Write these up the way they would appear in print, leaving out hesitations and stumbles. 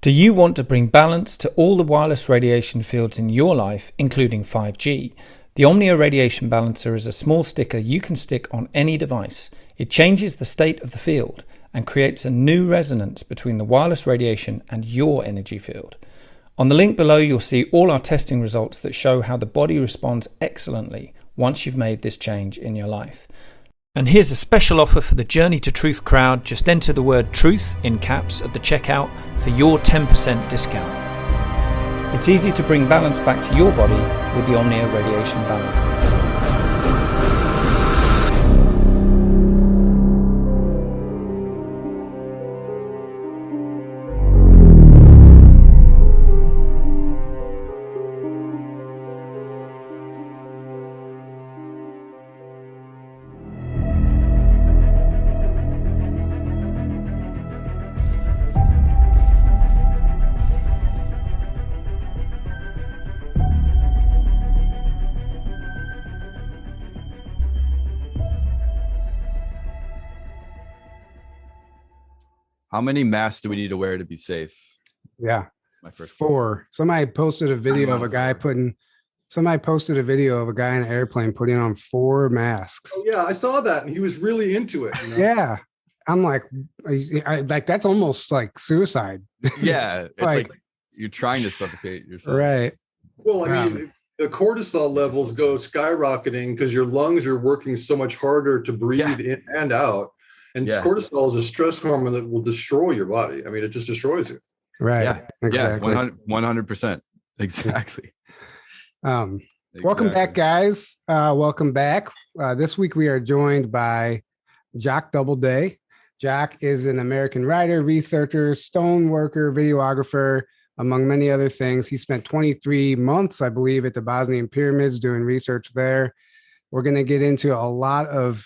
Do you want to bring balance to all the wireless radiation fields in your life, including 5G? The OMNIA Radiation Balancer is a small sticker you can stick on any device. It changes the state of the field and creates a new resonance between the wireless radiation and your energy field. On the link below, you'll see all our testing results that show how the body responds excellently once you've made this change in your life. And here's a special offer for the Journey to Truth crowd. Just enter the word truth in caps at the checkout for your 10% discount. It's easy to bring balance back to your body with the OMNIA Radiation Balancer. How many masks do we need to wear to be safe? Yeah, My first 4. Somebody posted a video of a guy in an airplane putting on 4 masks. Oh, yeah, I saw that, and he was really into it. You know? Yeah, I'm like, like that's almost like suicide. Yeah, it's like you're trying to suffocate yourself. Right. Well, I mean, the cortisol levels go skyrocketing because your lungs are working so much harder to breathe in and out. And cortisol is a stress hormone that will destroy your body. I mean, it just destroys you. Right. Yeah. Exactly. 100%. Exactly. Welcome back, guys. Welcome back. This week we are joined by Jock Doubleday. Jock is an American writer, researcher, stoneworker, videographer, among many other things. He spent 23 months, I believe, at the Bosnian pyramids doing research there. We're going to get into a lot of,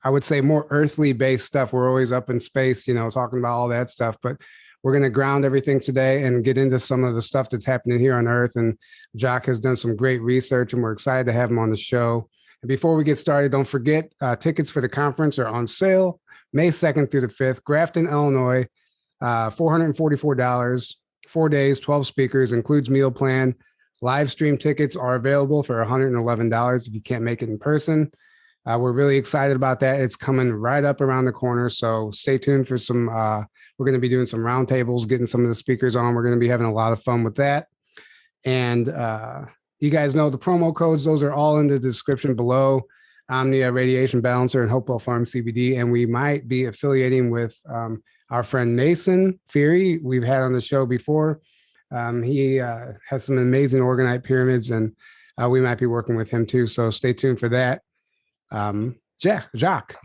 I would say, more earthly based stuff. We're always up in space, talking about all that stuff, but we're going to ground everything today and get into some of the stuff that's happening here on Earth. And Jock has done some great research, and we're excited to have him on the show. And before we get started, don't forget, tickets for the conference are on sale May 2nd through the 5th, Grafton, Illinois, $444, 4 days, 12 speakers, includes meal plan. Live stream tickets are available for $111 if you can't make it in person. We're really excited about that. It's coming right up around the corner. So stay tuned for some, we're going to be doing some roundtables, getting some of the speakers on. We're going to be having a lot of fun with that. And you guys know the promo codes. Those are all in the description below. OMNIA Radiation Balancer and Hopewell Farm CBD. And we might be affiliating with our friend Mason Feary. We've had on the show before. He has some amazing orgonite pyramids, and we might be working with him too. So stay tuned for that. Jack,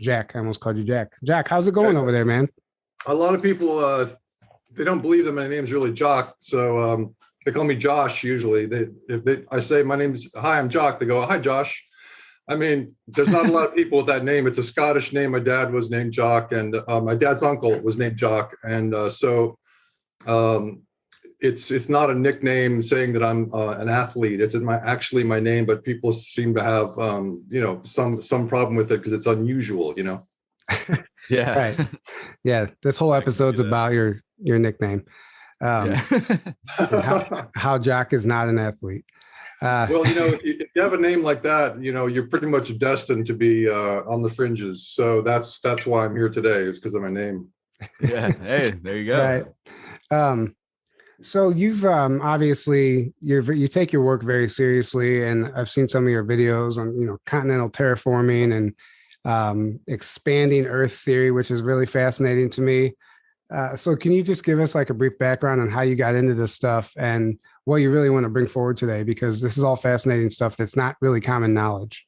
I almost called you Jack. Jack, how's it going over there, man? A lot of people, they don't believe that my name's really Jock, so they call me Josh usually. I say my name's, hi, I'm Jock, they go, hi, Josh. I mean, there's not a lot of people with that name. It's a Scottish name. My dad was named Jock, and my dad's uncle was named Jock, and it's not a nickname saying that I'm an athlete. It's actually my name, but people seem to have some problem with it because it's unusual, Yeah. Right. Yeah. This whole episode's about your nickname. How Jock is not an athlete. Well, if you have a name like that, you're pretty much destined to be on the fringes. So that's why I'm here today, is because of my name. Yeah. Hey, there you go. Right. So you've obviously you take your work very seriously, and I've seen some of your videos on continental terraforming and expanding Earth theory, which is really fascinating to me. So can you just give us like a brief background on how you got into this stuff and what you really want to bring forward today? Because this is all fascinating stuff that's not really common knowledge.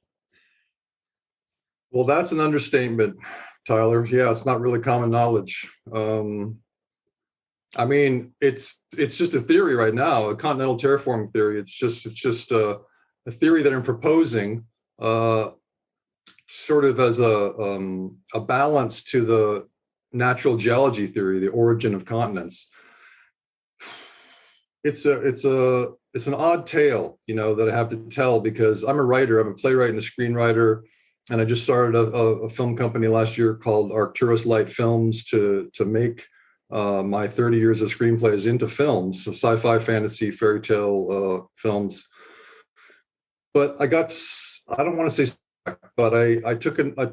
Well, that's an understatement, Tyler. Yeah, it's not really common knowledge. I mean, it's just a theory right now, a continental terraforming theory. It's just a theory that I'm proposing, sort of as a balance to the natural geology theory, the origin of continents. It's an odd tale, that I have to tell, because I'm a writer. I'm a playwright and a screenwriter, and I just started a film company last year called Arcturus Light Films to make my 30 years of screenplays into films, so sci-fi, fantasy, fairy tale films. But I don't want to say, but I took a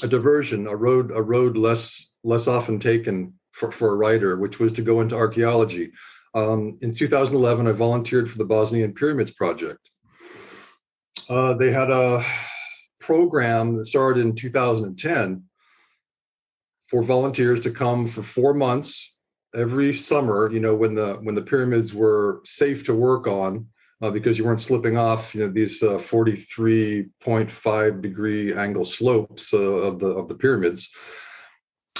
a diversion, a road less often taken for a writer, which was to go into archaeology. In 2011, I volunteered for the Bosnian Pyramids Project. They had a program that started in 2010 for volunteers to come for 4 months every summer, when the pyramids were safe to work on, because you weren't slipping off, these 43.5 degree angle slopes of the pyramids,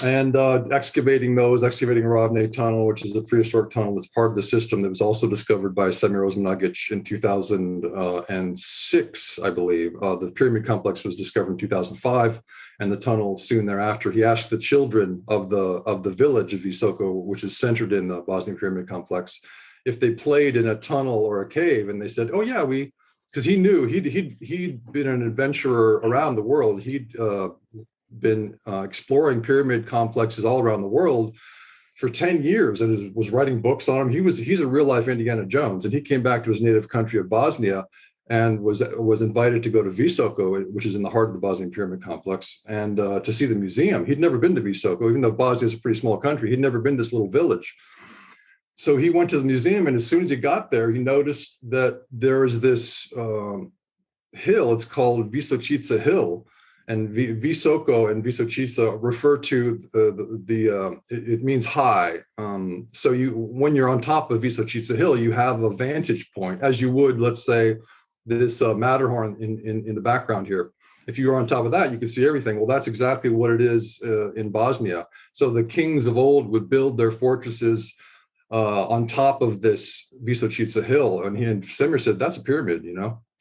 and excavating Ravne Tunnel, which is the prehistoric tunnel that's part of the system that was also discovered by Semir Osmanagic in 2006, I believe. The pyramid complex was discovered in 2005, and the tunnel soon thereafter. He asked the children of the village of Visoko, which is centered in the Bosnian pyramid complex, if they played in a tunnel or a cave, and they said, "Oh yeah, because he knew he'd been an adventurer around the world. He'd been exploring pyramid complexes all around the world for 10 years and was writing books on them. He's a real life Indiana Jones, and he came back to his native country of Bosnia and was invited to go to Visoko, which is in the heart of the Bosnian pyramid complex, and to see the museum. He'd never been to Visoko, even though Bosnia is a pretty small country. He'd never been to this little village. So he went to the museum, and as soon as he got there, he noticed that there is this hill. It's called Visočica Hill, and Visoko and Visočica refer to it means high. So when you're on top of Visočica Hill, you have a vantage point, as you would, let's say, this Matterhorn in the background here. If you were on top of that, you could see everything. Well, that's exactly what it is in Bosnia. So the kings of old would build their fortresses on top of this Visočica Hill, and Semir said, "That's a pyramid."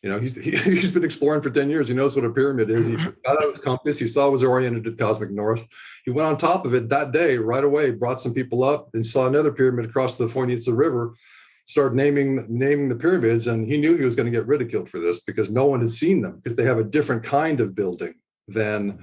He's been exploring for 10 years. He knows what a pyramid is. He got out his compass. He saw it was oriented to the cosmic north. He went on top of it that day, right away, brought some people up and saw another pyramid across the Foinica River, started naming the pyramids, and he knew he was going to get ridiculed for this because no one had seen them, because they have a different kind of building than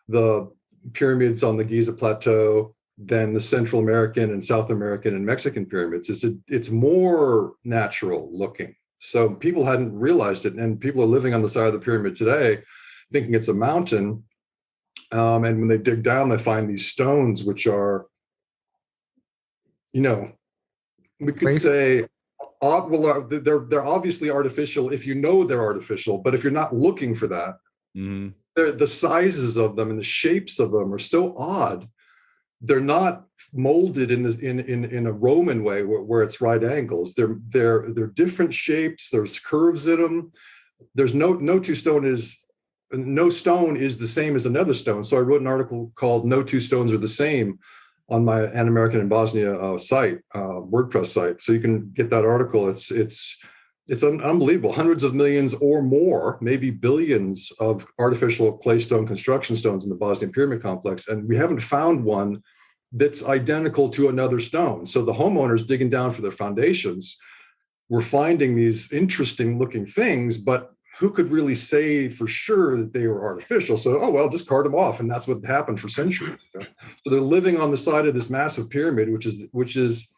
the pyramids on the Giza Plateau, than the Central American and South American and Mexican pyramids. It's more natural looking. So people hadn't realized it, and people are living on the side of the pyramid today thinking it's a mountain. And when they dig down, they find these stones, which are, we could say, they're obviously artificial if you know they're artificial, but if you're not looking for that, the sizes of them and the shapes of them are so odd. They're not molded in a Roman way where it's right angles. They're different shapes. There's curves in them. There's no stone is the same as another stone. So I wrote an article called "No Two Stones Are the Same" on my An American in Bosnia site, WordPress site. So you can get that article. It's unbelievable. Hundreds of millions or more, maybe billions of artificial claystone construction stones in the Bosnian pyramid complex. And we haven't found one that's identical to another stone. So the homeowners digging down for their foundations were finding these interesting looking things, but who could really say for sure that they were artificial? So, just cart them off. And that's what happened for centuries. So they're living on the side of this massive pyramid, which is,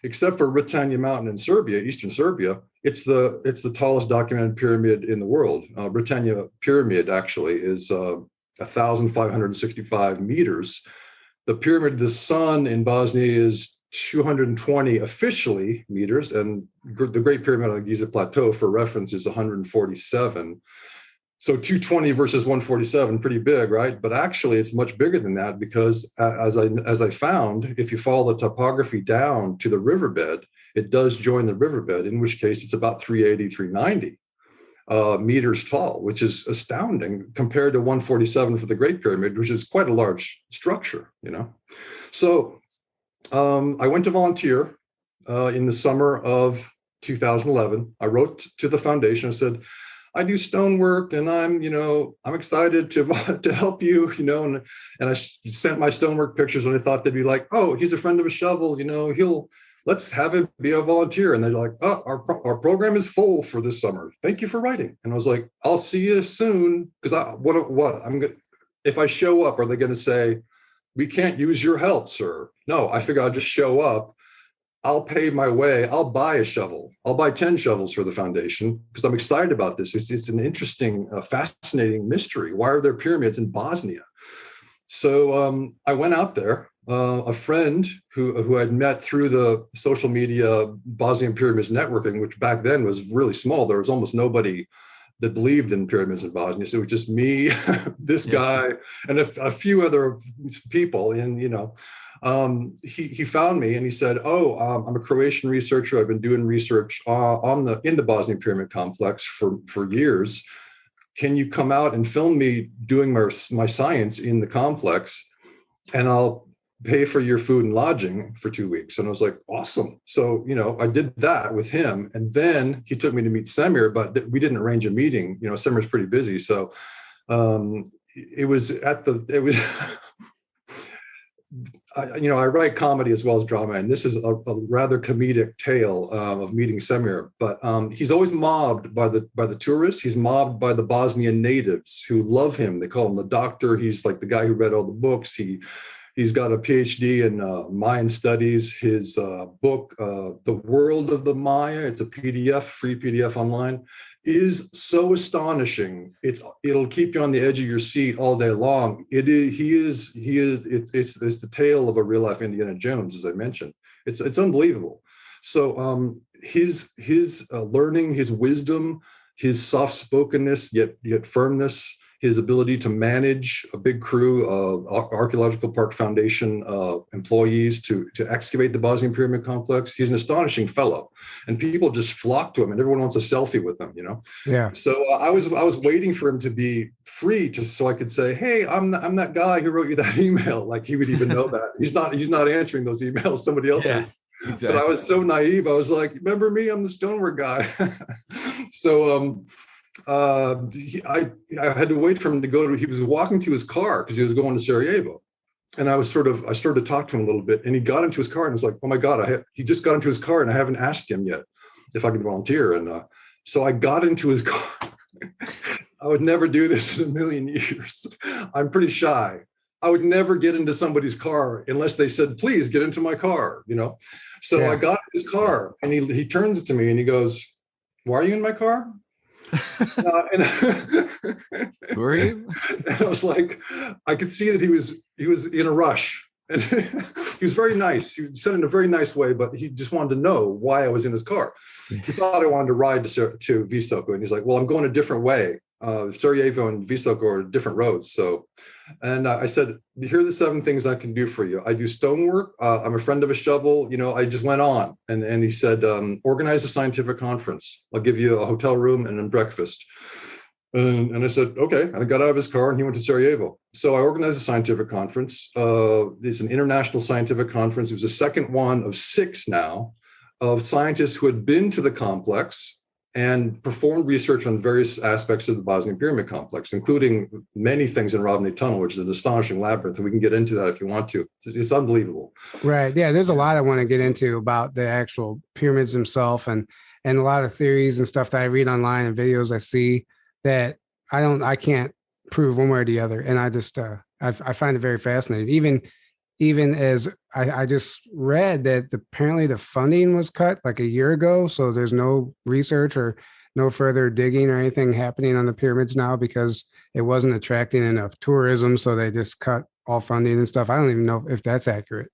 except for Britannia Mountain in Serbia, eastern Serbia, it's the tallest documented pyramid in the world. Britannia Pyramid actually is 1,565 meters. The Pyramid of the Sun in Bosnia is 220 officially meters, and the Great Pyramid on the Giza Plateau, for reference, is 147. So 220 versus 147, pretty big, right? But actually, it's much bigger than that, because as I found, if you follow the topography down to the riverbed, it does join the riverbed, in which case it's about 380, 390 meters tall, which is astounding compared to 147 for the Great Pyramid, which is quite a large structure, So I went to volunteer in the summer of 2011. I wrote to the foundation. I said, I do stonework, and I'm excited to help you, and I sent my stonework pictures, and I thought they'd be like, oh, he's a friend of a shovel, let's have him be a volunteer. And they're like, oh, our program is full for this summer. Thank you for writing. And I was like, I'll see you soon. Because if I show up, are they going to say, we can't use your help, sir. No, I figure I'll just show up. I'll pay my way. I'll buy a shovel. I'll buy 10 shovels for the foundation because I'm excited about this. It's an interesting, fascinating mystery. Why are there pyramids in Bosnia? So I went out there. A friend who I'd met through the social media Bosnian Pyramids networking, which back then was really small. There was almost nobody that believed in pyramids in Bosnia. So it was just me, this guy, and a few other people. And, he found me and he said, I'm a Croatian researcher. I've been doing research in the Bosnian Pyramid Complex for years. Can you come out and film me doing my science in the complex? And I'll pay for your food and lodging for 2 weeks. And I was like, awesome. So, I did that with him. And then he took me to meet Semir, but we didn't arrange a meeting. Semir's pretty busy. So I write comedy as well as drama, and this is a rather comedic tale of meeting Semir. But he's always mobbed by the tourists. He's mobbed by the Bosnian natives who love him. They call him the doctor. He's like the guy who read all the books. He's got a PhD in Mayan studies. His book, The World of the Maya, it's a PDF, free PDF online, is so astonishing. It'll keep you on the edge of your seat all day long. It's the tale of a real life Indiana Jones, as I mentioned. It's unbelievable. So his learning, his wisdom, his soft spokenness yet firmness, his ability to manage a big crew of Archaeological Park Foundation employees to excavate the Bosnian Pyramid Complex. He's an astonishing fellow, and people just flock to him, and everyone wants a selfie with him. Yeah. So I was waiting for him to be free, so I could say, "Hey, I'm that guy who wrote you that email." Like he would even know that he's not answering those emails. Somebody else is. Exactly. But I was so naive. I was like, "Remember me? I'm the stonework guy." So. I had to wait for him to go to, he was walking to his car because he was going to Sarajevo. And I started to talk to him a little bit, and he got into his car and was like, oh my God, he just got into his car and I haven't asked him yet if I could volunteer. And so I got into his car. I would never do this in a million years. I'm pretty shy. I would never get into somebody's car unless they said, please get into my car, So yeah. I got in his car and he turns it to me and he goes, why are you in my car? Who are you? And I was like, I could see that he was in a rush, and he was very nice. He said it in a very nice way, but he just wanted to know why I was in his car. He thought I wanted to ride to Visoko, and he's like, well, I'm going a different way. Sarajevo and Visoko are different roads. So, and I said, here are the 7 things I can do for you. I do stonework. I'm a friend of a shovel. I just went on. And he said, organize a scientific conference. I'll give you a hotel room and a breakfast. And I said, okay. And I got out of his car and he went to Sarajevo. So I organized a scientific conference. It's an international scientific conference. It was the second one of 6 now of scientists who had been to the complex and performed research on various aspects of the Bosnian Pyramid Complex, including many things in Ravni Tunnel, which is an astonishing labyrinth. And we can get into that if you want to. It's unbelievable. Right. Yeah, there's a lot I want to get into about the actual pyramids themselves and a lot of theories and stuff that I read online and videos I see that I can't prove one way or the other. And I just, I find it very fascinating. Even as I just read that apparently the funding was cut like a year ago. So there's no research or no further digging or anything happening on the pyramids now because it wasn't attracting enough tourism. So they just cut all funding and stuff. I don't even know if that's accurate.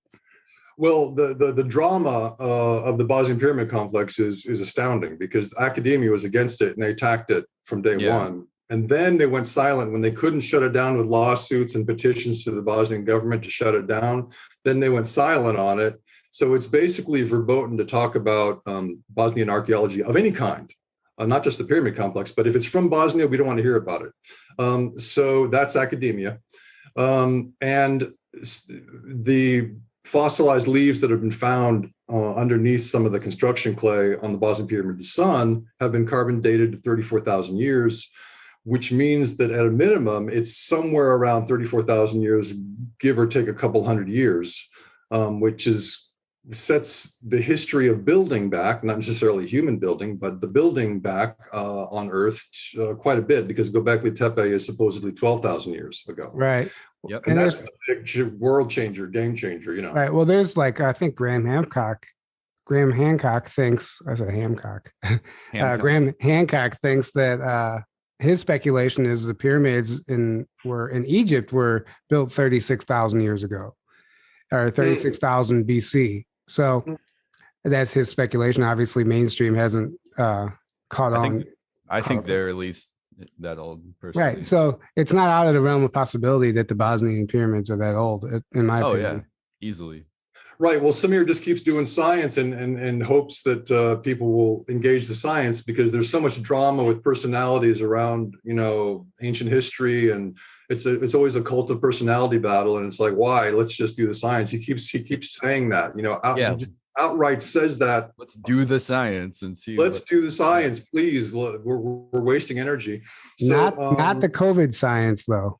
Well, the drama of the Bosnian Pyramid Complex is astounding because academia was against it and they attacked it from day one. And then they went silent when they couldn't shut it down with lawsuits and petitions to the Bosnian government to shut it down. Then they went silent on it. So it's basically verboten to talk about Bosnian archaeology of any kind, not just the pyramid complex, but if it's from Bosnia, we don't want to hear about it. So that's academia. And the fossilized leaves that have been found underneath some of the construction clay on the Bosnian Pyramid of the Sun have been carbon dated to 34,000 years. Which means that at a minimum, it's somewhere around 34,000 years, give or take a couple hundred years, which sets the history of building back, not necessarily human building, but the building back on Earth quite a bit, because Göbekli Tepe is supposedly 12,000 years ago. Right. Yep. And And that's the big world changer, game changer, you know. right. Well, there's like, I think Graham Hancock thinks, I said Hancock. Graham Hancock thinks that his speculation is the pyramids were in Egypt were built 36,000 years ago, or 36,000 BC. So that's his speculation. Obviously, mainstream hasn't caught on. I think they're at least that old. Personally. Right. So it's not out of the realm of possibility that the Bosnian pyramids are that old, in my opinion. Yeah, easily. Right. Well, Samir just keeps doing science and hopes that people will engage the science, because there's so much drama with personalities around, you know, ancient history, and it's always a cult of personality battle. And it's like, why? Let's just do the science. He keeps saying that, you know, he outright says that. Let's do the science and see. Let's do the science, please. We're wasting energy. So, not the COVID science, though.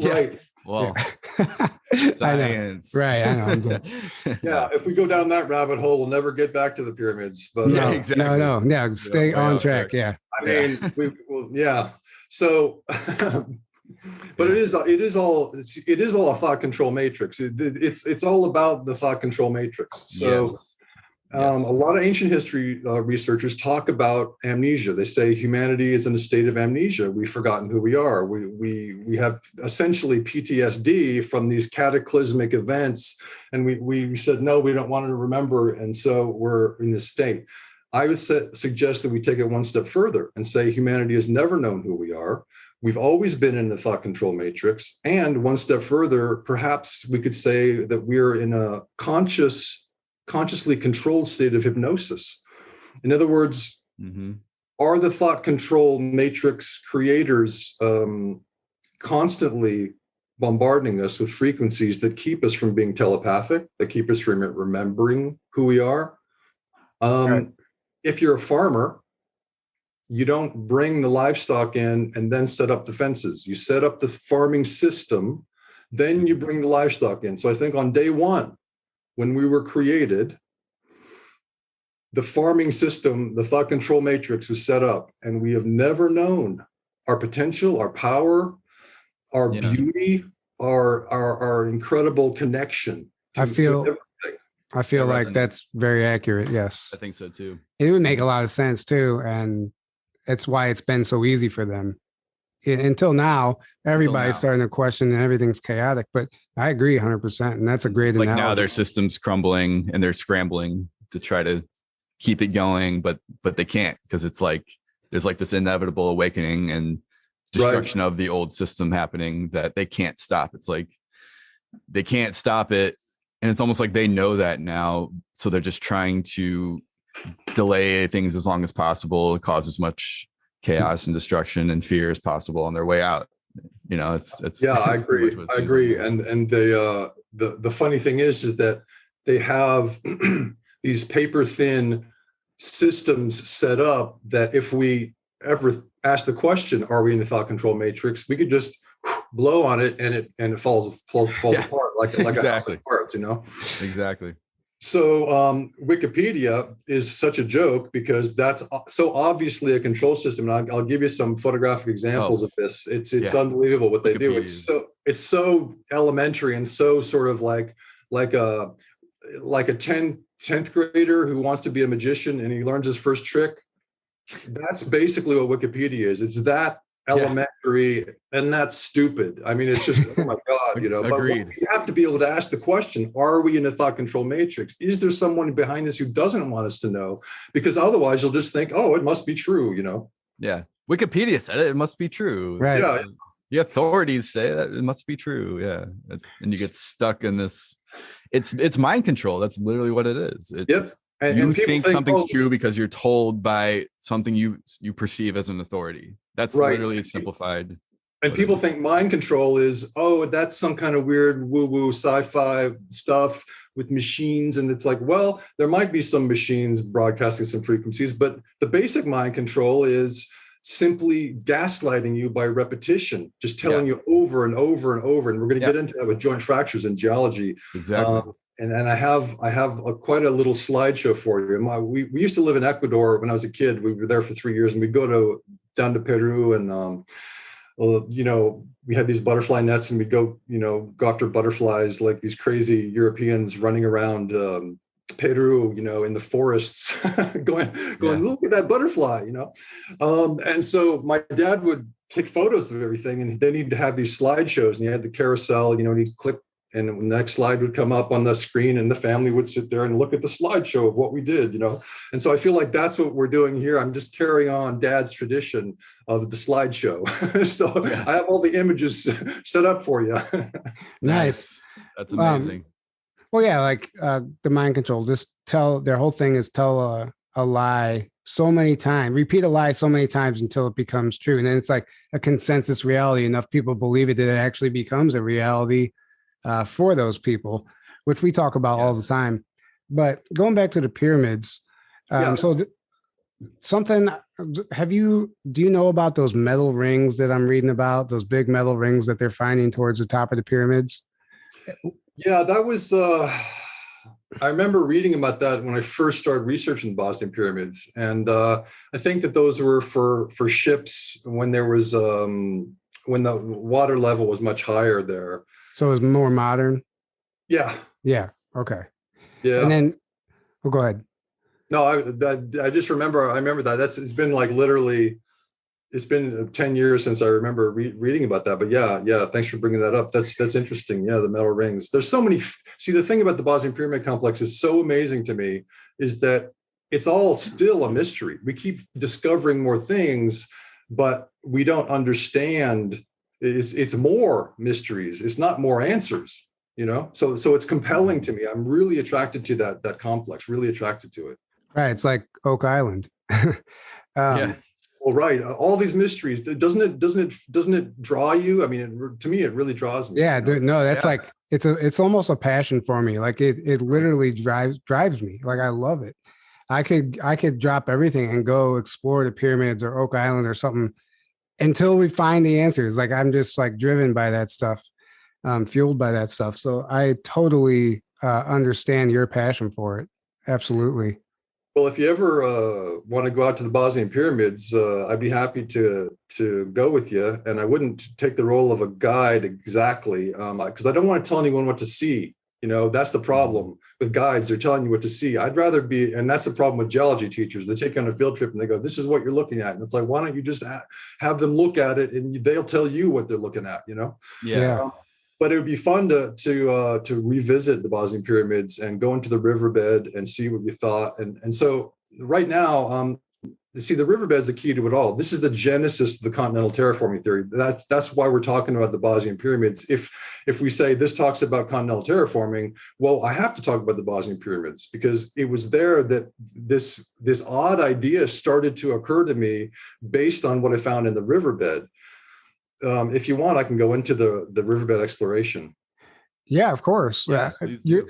Right. Well, science. Right. I know. Yeah. If we go down that rabbit hole, we'll never get back to the pyramids. But no, exactly. No. Stay on track. Yeah. I mean, yeah. So, but it is all a thought control matrix. It's all about the thought control matrix. So. Yes. A lot of ancient history researchers talk about amnesia. They say humanity is in a state of amnesia. We've forgotten who we are. We have essentially PTSD from these cataclysmic events, and we said no, we don't want to remember, and so we're in this state. I would suggest that we take it one step further and say humanity has never known who we are. We've always been in the thought control matrix, and one step further, perhaps we could say that we're in a consciously controlled state of hypnosis. In other words, are the thought control matrix creators constantly bombarding us with frequencies that keep us from being telepathic, that keep us from remembering who we are? Right. If you're a farmer, you don't bring the livestock in and then set up the fences. You set up the farming system, then you bring the livestock in. So I think on day one, when we were created, the farming system, the thought control matrix was set up, and we have never known our potential, our power, our beauty, our incredible connection. I feel like that's very accurate. Yes. I think so too. It would make a lot of sense too. And that's why it's been so easy for them. Until now, everybody's starting to question and everything's chaotic, but I agree 100%. And that's a great analogy. Now their system's crumbling and they're scrambling to try to keep it going, but they can't, because it's like there's like this inevitable awakening and destruction of the old system happening that they can't stop. It's like they can't stop it. And it's almost like they know that now. So they're just trying to delay things as long as possible, cause as much chaos and destruction and fear as possible on their way out. You know, it's I agree. And the funny thing is that they have these paper thin systems set up that if we ever ask the question, are we in the thought control matrix, we could just blow on it and it falls apart like a house of cards, you know? Exactly. So Wikipedia is such a joke because that's so obviously a control system. And I'll give you some photographic examples of this. It's unbelievable what they do. It's so elementary and so sort of like a 10th grader who wants to be a magician and he learns his first trick. That's basically what Wikipedia is. It's that elementary and that's stupid. I mean, it's just, oh my God, you know, but we have to be able to ask the question, are we in a thought control matrix? Is there someone behind this who doesn't want us to know? Because otherwise you'll just think, oh, it must be true, you know? Yeah. Wikipedia said it must be true. Right. Yeah. The authorities say that it must be true. Yeah. And you get stuck in this. It's mind control. That's literally what it is. It's, you think something's true because you're told by something you perceive as an authority. That's literally simplified. And people think mind control is, oh, that's some kind of weird woo-woo sci-fi stuff with machines. And it's like, well, there might be some machines broadcasting some frequencies, but the basic mind control is simply gaslighting you by repetition, just telling you over and over and over. And we're going to get into that with joint fractures in geology. Exactly. And I have quite a little slideshow for you. We used to live in Ecuador when I was a kid. We were there for 3 years, and we'd go down to Peru and we had these butterfly nets and we'd go after butterflies like these crazy Europeans running around Peru, in the forests, going, look at that butterfly, and so my dad would take photos of everything, and then he'd have these slideshows, and he had the carousel, and he'd click, and the next slide would come up on the screen, and the family would sit there and look at the slideshow of what we did, And so I feel like that's what we're doing here. I'm just carrying on Dad's tradition of the slideshow. So yeah. I have all the images set up for you. Nice. That's amazing. Well, yeah, like the mind control, their whole thing is tell a lie so many times, repeat a lie so many times until it becomes true. And then it's like a consensus reality. Enough people believe it that it actually becomes a reality for those people, which we talk about all the time. But going back to the pyramids, do you know about those metal rings that I'm reading about, those big metal rings that they're finding towards the top of the pyramids? Yeah, that was, I remember reading about that when I first started researching the Bosnian pyramids. And I think that those were for ships when there was, when the water level was much higher there. So it was more modern? Yeah. Yeah. Okay. Yeah. And then, go ahead. No, I just remember, it's been like literally, it's been 10 years since I remember reading about that. But yeah. Thanks for bringing that up. That's interesting. Yeah, the metal rings. There's so many. See, the thing about the Bosnian Pyramid Complex is so amazing to me is that it's all still a mystery. We keep discovering more things, but we don't understand. It's more mysteries. It's not more answers. So it's compelling to me. I'm really attracted to that complex. Really attracted to it. Right. It's like Oak Island. Yeah. Well, right. All these mysteries, doesn't it draw you? I mean, to me, it really draws me. Yeah. No, that's like, it's almost a passion for me. Like it literally drives me. Like, I love it. I could drop everything and go explore the pyramids or Oak Island or something until we find the answers. Like, I'm just like driven by that stuff, fueled by that stuff. So I totally understand your passion for it. Absolutely. Well, if you ever want to go out to the Bosnian pyramids, I'd be happy to go with you. And I wouldn't take the role of a guide exactly, because I don't want to tell anyone what to see. That's the problem with guides. They're telling you what to see. I'd rather be, and that's the problem with geology teachers. They take you on a field trip and they go, this is what you're looking at. And it's like, why don't you just have them look at it and they'll tell you what they're looking at, Yeah. But it would be fun to revisit the Bosnian pyramids and go into the riverbed and see what you thought. And so right now, see, the riverbed is the key to it all. This is the genesis of the continental terraforming theory. That's why we're talking about the Bosnian pyramids. If we say this talks about continental terraforming, well, I have to talk about the Bosnian pyramids because it was there that this odd idea started to occur to me based on what I found in the riverbed. If you want, I can go into the riverbed exploration. Yeah, of course. Yeah,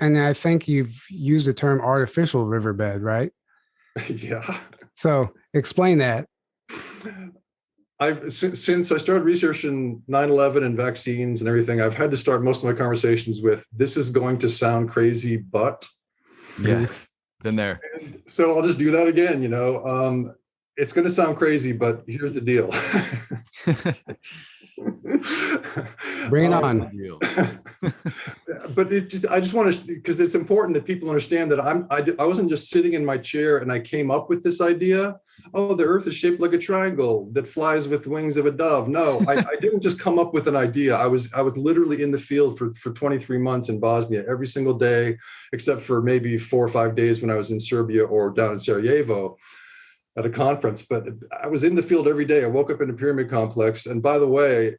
and I think you've used the term artificial riverbed, right? Yeah. So explain that. Since I started researching 9/11 and vaccines and everything, I've had to start most of my conversations with, this is going to sound crazy, but. Yeah, been there. And so I'll just do that again, it's going to sound crazy, but here's the deal. Bring it on. But I just want to, because it's important that people understand that I wasn't just sitting in my chair and I came up with this idea. Oh, the earth is shaped like a triangle that flies with wings of a dove. No, I didn't just come up with an idea. I was literally in the field for 23 months in Bosnia every single day, except for maybe 4 or 5 days when I was in Serbia or down in Sarajevo at a conference. But I was in the field every day. I woke up in a pyramid complex. And by the way,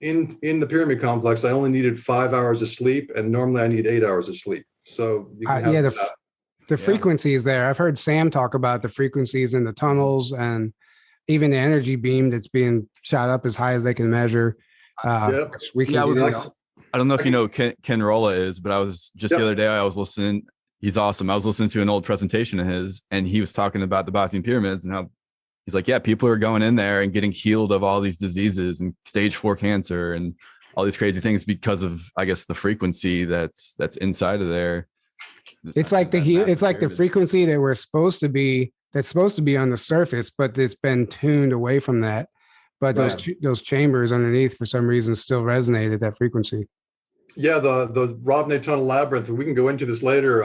in the pyramid complex, I only needed 5 hours of sleep. And normally I need 8 hours of sleep. So you can have the frequencies there. I've heard Sam talk about the frequencies in the tunnels and even the energy beam that's being shot up as high as they can measure. We can I don't know if you know Ken Rolla is, but I was just the other day, I was listening. He's awesome. I was listening to an old presentation of his, and he was talking about the Bosnian pyramids and how he's like, yeah, people are going in there and getting healed of all these diseases and stage 4 cancer and all these crazy things because of, I guess, the frequency that's inside of there. It's like the frequency that that's supposed to be on the surface, but it's been tuned away from that but Right. those chambers underneath for some reason still resonate at that frequency. Yeah, the Robney Tunnel Labyrinth, we can go into this later,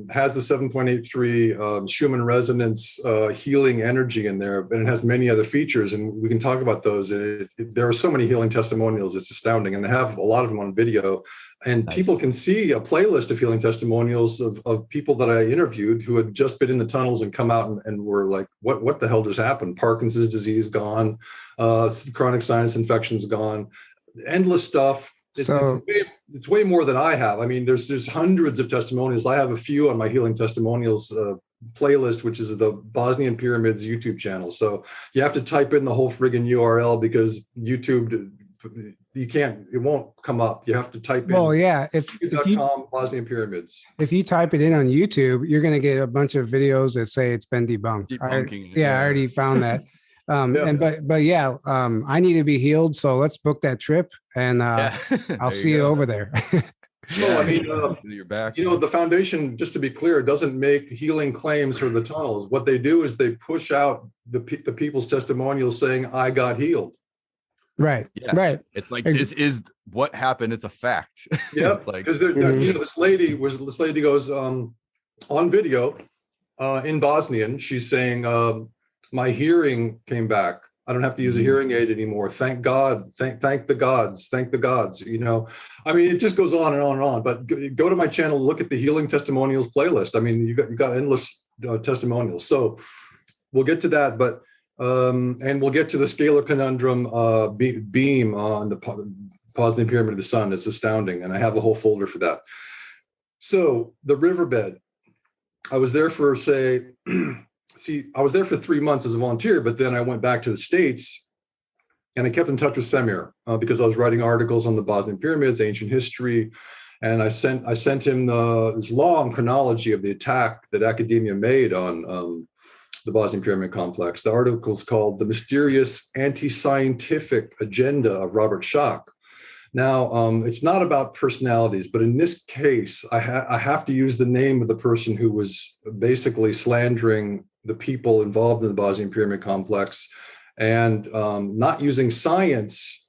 has the 7.83 Schumann resonance healing energy in there, and it has many other features, and we can talk about those. There are so many healing testimonials, it's astounding, and I have a lot of them on video. And Nice. People can see a playlist of healing testimonials of people that I interviewed who had just been in the tunnels and come out and were like, what the hell just happened? Parkinson's disease gone, chronic sinus infections gone, endless stuff. It's way more than I have. I mean, there's hundreds of testimonials. I have a few on my healing testimonials playlist, which is the Bosnian Pyramids YouTube channel. So you have to type in the whole friggin' URL because YouTube, you can't, it won't come up. You have to type in. Well, yeah. If you Bosnian Pyramids. If you type it in on YouTube, you're going to get a bunch of videos that say it's been debunked. Debunking. I already found that. I need to be healed. So let's book that trip, and I'll see you over there. Well, I mean, you're back. The foundation, just to be clear, doesn't make healing claims for the tunnels. What they do is they push out the people's testimonials saying, I got healed. Right. Yeah. Right. It's like, this is what happened. It's a fact. Yeah. It's like, because this lady goes on video in Bosnian. She's saying, my hearing came back. I don't have to use a hearing aid anymore. Thank God. Thank the gods. Thank the gods. I mean, it just goes on and on and on. But go to my channel, look at the healing testimonials playlist. I mean, you got endless testimonials. So we'll get to that, but and we'll get to the scalar conundrum beam on the Bosnian Pyramid of the Sun. It's astounding, and I have a whole folder for that. So the riverbed, I was there for I was there for 3 months as a volunteer, but then I went back to the States and I kept in touch with Semir because I was writing articles on the Bosnian pyramids, ancient history. And I sent him this long chronology of the attack that academia made on the Bosnian pyramid complex. The article is called The Mysterious Anti-Scientific Agenda of Robert Schoch. Now, it's not about personalities, but in this case, I have to use the name of the person who was basically slandering the people involved in the Bosnian pyramid complex and not using science.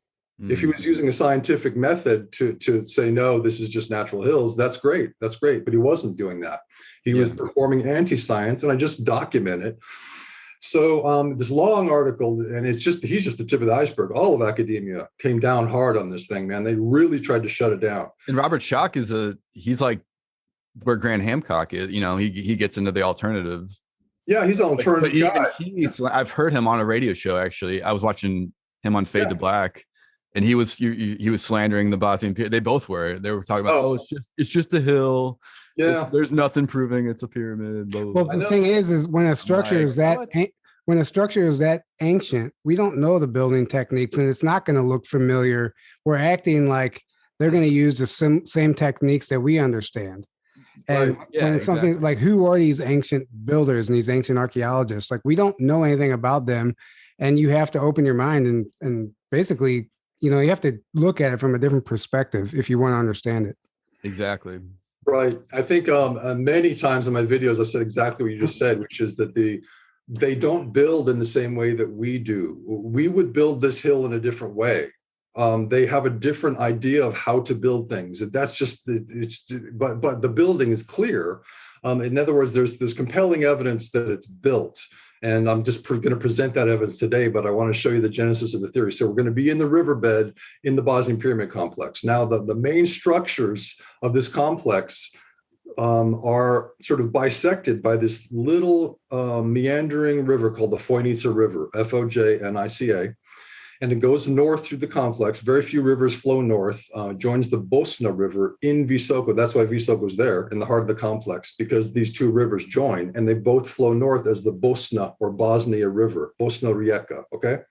If he was using a scientific method to say, no, this is just natural hills, that's great. That's great. But he wasn't doing that. He was performing anti-science, and I just document it. So this long article, and he's just the tip of the iceberg. All of academia came down hard on this thing, man. They really tried to shut it down. And Robert Schoch he's like where Grant Hancock is. He gets into the alternative. Yeah, he's an alternative guy. I've heard him on a radio show. Actually, I was watching him on Fade to Black, and he was slandering the Bosnian. They both were. They were talking about, it's just a hill. Yeah, there's nothing proving it's a pyramid. Blah, blah, well, blah. the thing is when a structure is that ancient, we don't know the building techniques, and it's not going to look familiar. We're acting like they're going to use the same techniques that we understand. And something like, who are these ancient builders and these ancient archaeologists? Like, we don't know anything about them, and you have to open your mind and basically, you have to look at it from a different perspective if you want to understand it. Exactly. Right. I think many times in my videos, I said exactly what you just said, which is that they don't build in the same way that we do. We would build this hill in a different way. They have a different idea of how to build things. That's just but the building is clear. In other words, there's compelling evidence that it's built. And I'm just going to present that evidence today, but I want to show you the genesis of the theory. So we're going to be in the riverbed in the Bosnian Pyramid complex. Now, the main structures of this complex are sort of bisected by this little meandering river called the Fojnica River, Fojnica. And it goes north through the complex. Very few rivers flow north, joins the Bosna River in Visoko. That's why Visoko is there in the heart of the complex, because these two rivers join and they both flow north as the Bosna or Bosnia River, Bosna Rijeka, okay?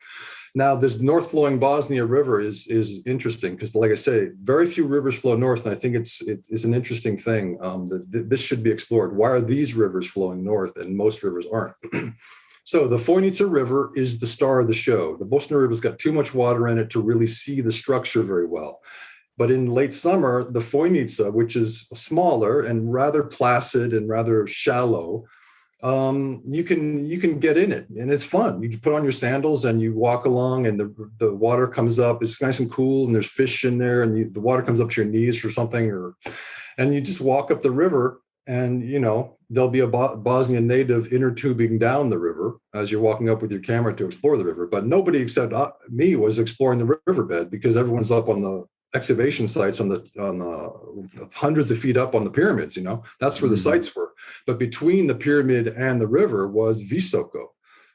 Now, this north-flowing Bosnia River is interesting because, like I say, very few rivers flow north, and I think it's an interesting thing that this should be explored. Why are these rivers flowing north and most rivers aren't? So the Fojnica River is the star of the show. The Bosna River's got too much water in it to really see the structure very well. But in late summer, the Fojnica, which is smaller and rather placid and rather shallow, you can get in it, and it's fun. You put on your sandals and you walk along, and the water comes up. It's nice and cool, and there's fish in there, and the water comes up to your knees or something, and you just walk up the river, and there'll be a Bosnian native inner tubing down the river as you're walking up with your camera to explore the river. But nobody except me was exploring the riverbed, because everyone's up on the excavation sites on the hundreds of feet up on the pyramids. That's where the sites were. But between the pyramid and the river was Visoko.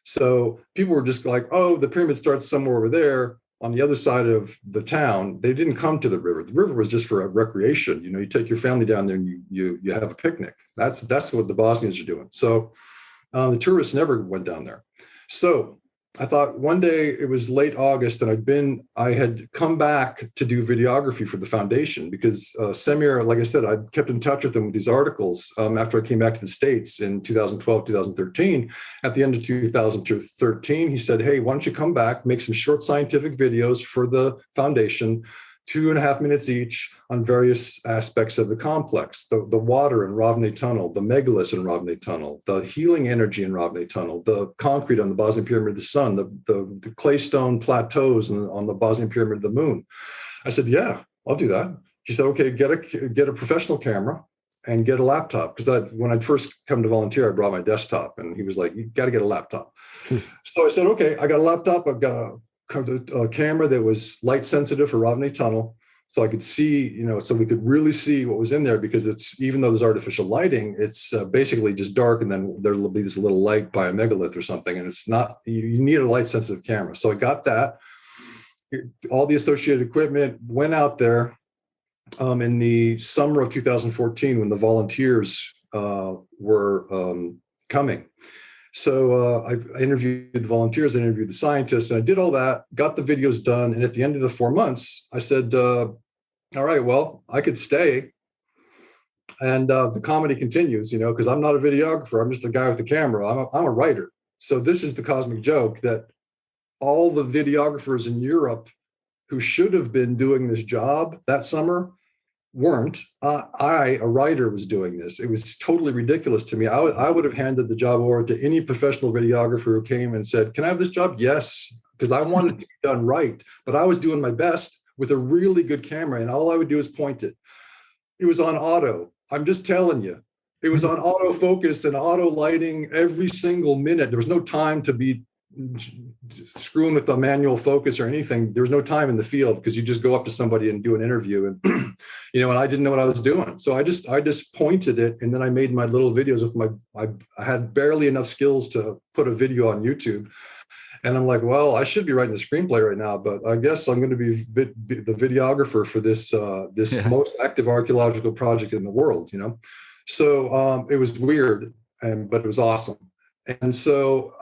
So people were just like, oh, the pyramid starts somewhere over there on the other side of the town. They didn't come to the river. The river was just for recreation. You take your family down there and you have a picnic. That's what the Bosnians are doing. So the tourists never went down there. So I thought one day, it was late August, and I had come back to do videography for the foundation, because Semir, like I said, I kept in touch with him with these articles after I came back to the States in 2012, 2013. At the end of 2013, he said, hey, why don't you come back, make some short scientific videos for the foundation, 2.5 minutes each, on various aspects of the complex, the water in Ravne Tunnel, the megaliths in Ravne Tunnel, the healing energy in Ravne Tunnel, the concrete on the Bosnian Pyramid of the Sun, the claystone plateaus on the Bosnian Pyramid of the Moon. I said, yeah, I'll do that. She said, okay, get a professional camera and get a laptop. Because when I'd first come to volunteer, I brought my desktop, and he was like, you got to get a laptop. So I said, okay, I got a laptop. I've got a camera that was light sensitive for Ravne Tunnel, so I could see, so we could really see what was in there, because even though there's artificial lighting, it's basically just dark, and then there'll be this little light by a megalith or something, and it's not, you need a light sensitive camera. So I got that, all the associated equipment, went out there in the summer of 2014 when the volunteers were coming. So I interviewed the volunteers, I interviewed the scientists, and I did all that, got the videos done. And at the end of the 4 months, I said, all right, well, I could stay. And the comedy continues, because I'm not a videographer. I'm just a guy with a camera. I'm a writer. So this is the cosmic joke, that all the videographers in Europe who should have been doing this job that summer weren't. A writer, was doing this. It was totally ridiculous to me. I would have handed the job over to any professional videographer who came and said, can I have this job? Yes, because I wanted it to be done right. But I was doing my best with a really good camera, and all I would do is point it. It was on auto. I'm just telling you. It was on auto focus and auto lighting every single minute. There was no time to be screwing with the manual focus or anything. There was no time in the field, because you just go up to somebody and do an interview, and and I didn't know what I was doing. So I just pointed it, and then I made my little videos with I had barely enough skills to put a video on YouTube. And I'm like, well, I should be writing a screenplay right now, but I guess I'm going to be the videographer for this most active archaeological project in the world, So it was weird, but it was awesome. And so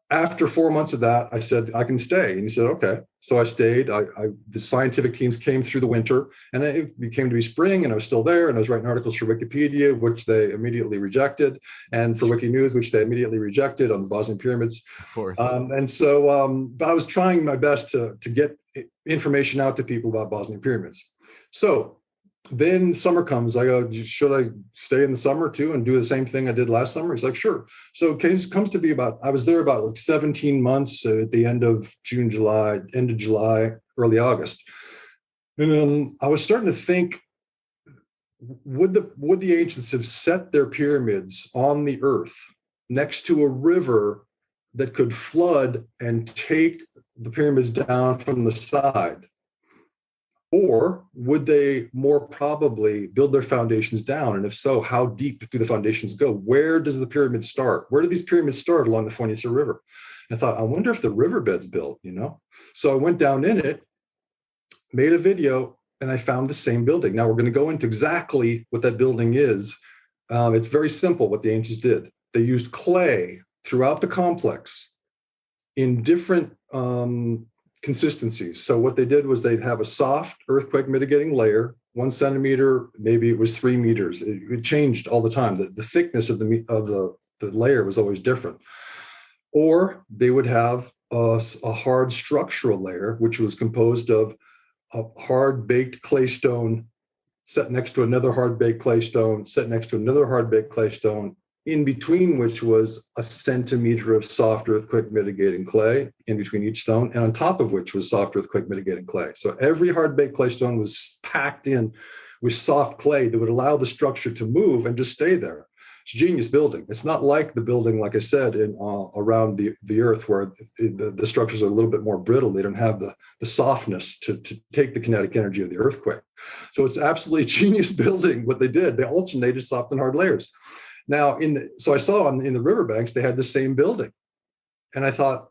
after 4 months of that, I said, I can stay. And he said, okay. So I stayed. The scientific teams came through the winter, and it became to be spring, and I was still there, and I was writing articles for Wikipedia, which they immediately rejected, and for Wiki News, which they immediately rejected, on the Bosnian pyramids. Of course. And so, but I was trying my best to get information out to people about Bosnian pyramids. So then summer comes. I go, should I stay in the summer too and do the same thing I did last summer? He's like, sure. So it comes to be I was there about like 17 months at the end of end of July, early August. And I was starting to think, would the ancients have set their pyramids on the earth next to a river that could flood and take the pyramids down from the side? Or would they more probably build their foundations down? And if so, how deep do the foundations go? Where does the pyramid start? Where do these pyramids start along the Fournier River? And I thought, I wonder if the riverbed's built, So I went down in it, made a video, and I found the same building. Now we're going to go into exactly what that building is. It's very simple what the ancients did. They used clay throughout the complex in different consistencies. So what they did was they'd have a soft earthquake mitigating layer, 1 centimeter, maybe it was 3 meters. It changed all the time. The thickness of the layer was always different. Or they would have a hard structural layer, which was composed of a hard baked clay stone set next to another hard baked clay stone, set next to another hard baked clay stone, in between which was a centimeter of soft earthquake mitigating clay in between each stone, and on top of which was soft earthquake mitigating clay. So every hard baked clay stone was packed in with soft clay that would allow the structure to move and just stay there. It's a genius building. It's not like the building, like I said, in around the earth where the structures are a little bit more brittle. They don't have the softness to take the kinetic energy of the earthquake. So it's absolutely a genius building. What they did, they alternated soft and hard layers. Now, so I saw in the riverbanks, they had the same building. And I thought,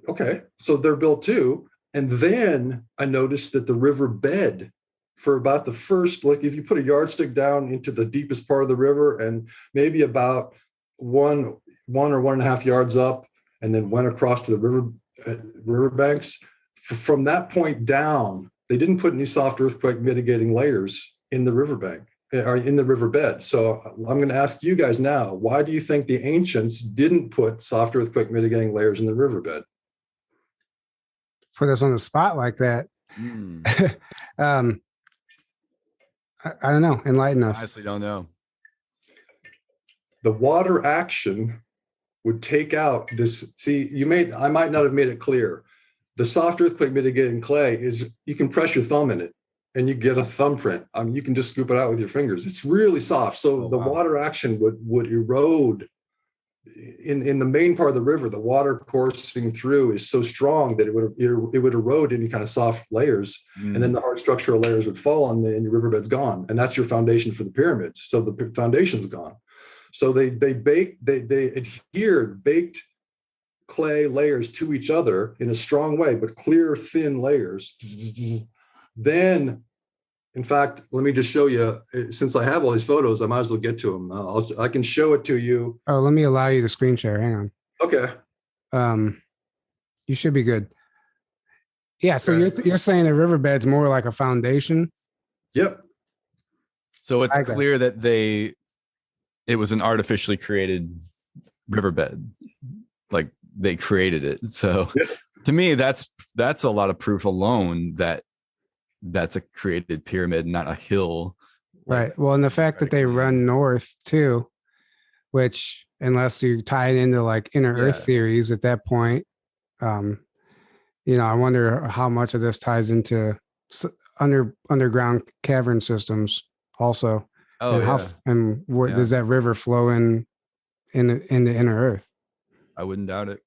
okay, so they're built too. And then I noticed that the river bed for about the first, like if you put a yardstick down into the deepest part of the river and maybe about one or 1.5 yards up and then went across to the riverbanks, from that point down, they didn't put any soft earthquake mitigating layers in the riverbank. Or in the riverbed. So I'm going to ask you guys now, why do you think the ancients didn't put soft earthquake mitigating layers in the riverbed? Put us on the spot like that. I don't know. Enlighten us. I honestly don't know. The water action would take out this. See, I might not have made it clear. The soft earthquake mitigating clay is, you can press your thumb in it and you get a thumbprint. I mean, you can just scoop it out with your fingers. It's really soft. So the water action would erode in the main part of the river. The water coursing through is so strong that it would erode any kind of soft layers. And then the hard structural layers would fall and your riverbed's gone. And that's your foundation for the pyramids. So the foundation's gone. So they adhered baked clay layers to each other in a strong way, but clear, thin layers. Then, in fact, let me just show you, since I have all these photos, I might as well get to them. I can show it to you. Oh, let me allow you to screen share. Hang on. Okay. You should be good. Yeah. So you're saying the riverbed's more like a foundation? Yep. So it's clear that it was an artificially created riverbed. Like they created it. So to me, that's a lot of proof alone that that's a created pyramid, not a hill. Right. Well, and the fact that they run north too, which unless you tie it into like inner earth theories at that point, I wonder how much of this ties into underground cavern systems also. And where does that river flow in the inner earth? I wouldn't doubt it.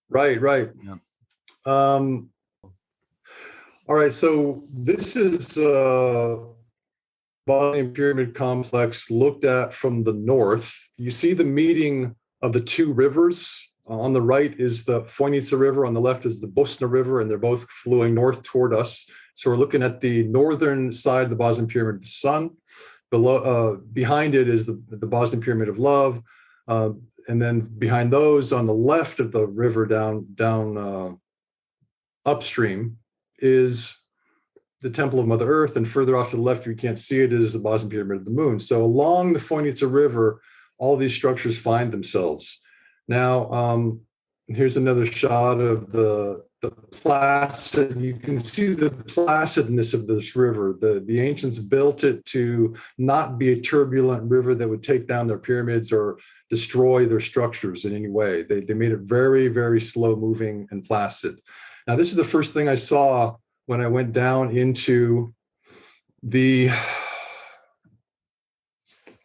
Right. Yeah. All right, so this is Bosnian Pyramid Complex looked at from the north. You see the meeting of the two rivers. On the right is the Fojnica River, on the left is the Bosna River, and they're both flowing north toward us. So we're looking at the northern side of the Bosnian Pyramid of the Sun. Behind it is the Bosnian Pyramid of Love. And then behind those, on the left of the river down upstream, is the Temple of Mother Earth, and further off to the left, you can't see it, is the Bosnian Pyramid of the Moon. So along the Fojnica River, all these structures find themselves. Now, here's another shot of the placid. You can see the placidness of this river. The ancients built it to not be a turbulent river that would take down their pyramids or destroy their structures in any way. They made it very, very slow moving and placid. Now, this is the first thing I saw when I went down into the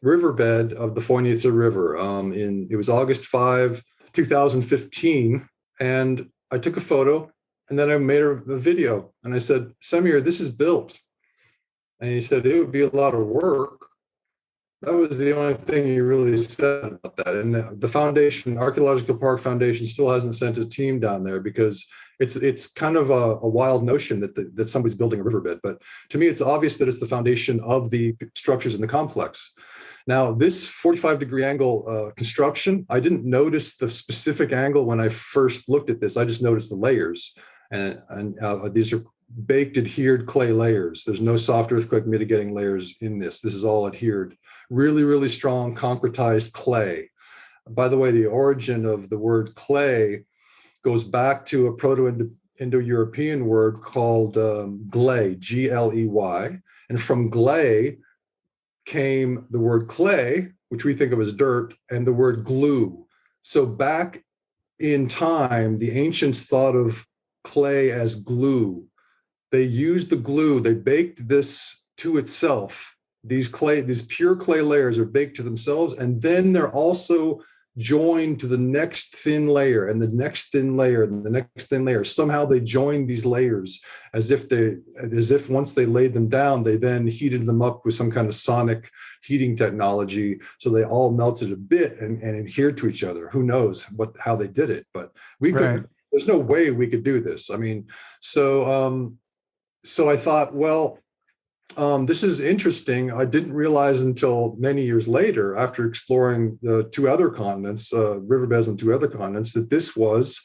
riverbed of the Fojnica River. It was August 5, 2015, and I took a photo, and then I made a video, and I said, Samir, this is built. And he said, it would be a lot of work. That was the only thing he really said about that. And the foundation, Archaeological Park Foundation, still hasn't sent a team down there because it's kind of a wild notion that somebody's building a riverbed. But to me, it's obvious that it's the foundation of the structures in the complex. Now, this 45-degree angle construction, I didn't notice the specific angle when I first looked at this. I just noticed the layers. And these are baked adhered clay layers. There's no soft earthquake mitigating layers in this. This is all adhered. Really, really strong concretized clay. By the way, the origin of the word clay goes back to a Proto-Indo-European word called gley, Gley. And from gley came the word clay, which we think of as dirt, and the word glue. So back in time, the ancients thought of clay as glue. They used the glue, they baked this to itself. These pure clay layers are baked to themselves, and then they're also joined to the next thin layer and the next thin layer and the next thin layer. Somehow they joined these layers as if once they laid them down, they then heated them up with some kind of sonic heating technology. So they all melted a bit and adhered to each other. Who knows how they did it, but there's no way we could do this. I mean, so I thought, well, this is interesting. I didn't realize until many years later, after exploring the two other continents, riverbeds on two other continents, that this was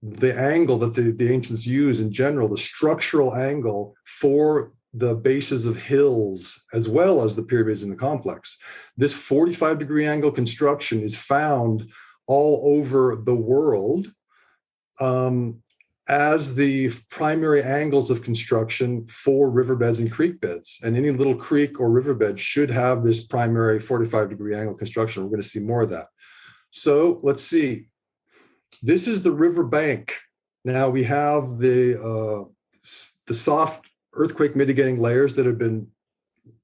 the angle that the ancients used in general, the structural angle for the bases of hills, as well as the pyramids in the complex. This 45-degree angle construction is found all over the world as the primary angles of construction for riverbeds and creek beds. And any little creek or riverbed should have this primary 45-degree angle construction. We're going to see more of that. So let's see. This is the river bank. Now we have the soft earthquake mitigating layers that have been,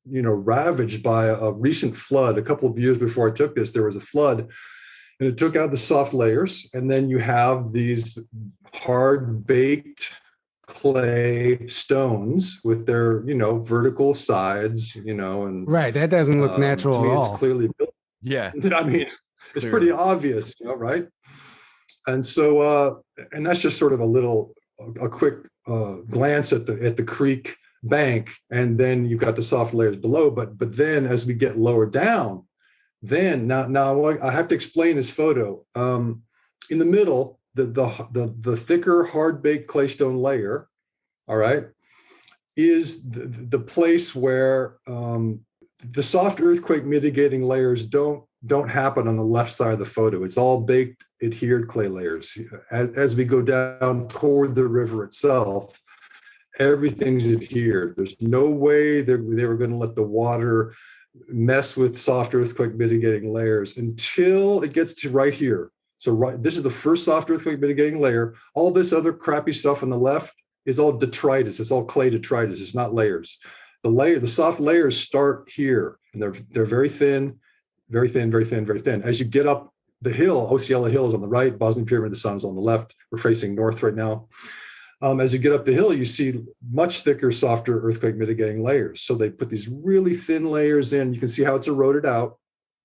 ravaged by a recent flood. A couple of years before I took this, there was a flood, and it took out the soft layers. And then you have these hard baked clay stones with their, vertical sides, and right. That doesn't look natural to me, at it's all. clearly built. Yeah. I mean, it's pretty obvious, right? And so, and that's just sort of a quick glance at the creek bank, and then you've got the soft layers below. But then as we get lower down, then now I have to explain this photo. In the middle, the thicker hard baked claystone layer, all right, is the place where the soft earthquake mitigating layers don't happen on the left side of the photo. It's all baked, adhered clay layers. As we go down toward the river itself, everything's adhered. There's no way they were going to let the water mess with soft earthquake mitigating layers until it gets to right here. So this is the first soft earthquake mitigating layer. All this other crappy stuff on the left is all detritus. It's all clay detritus. It's not layers. The soft layers start here, and they're very thin, very thin, very thin, very thin. As you get up the hill, Osceola Hill is on the right, Bosnian Pyramid, the sun is on the left. We're facing north right now. As you get up the hill, you see much thicker, softer earthquake mitigating layers. So they put these really thin layers in. You can see how it's eroded out.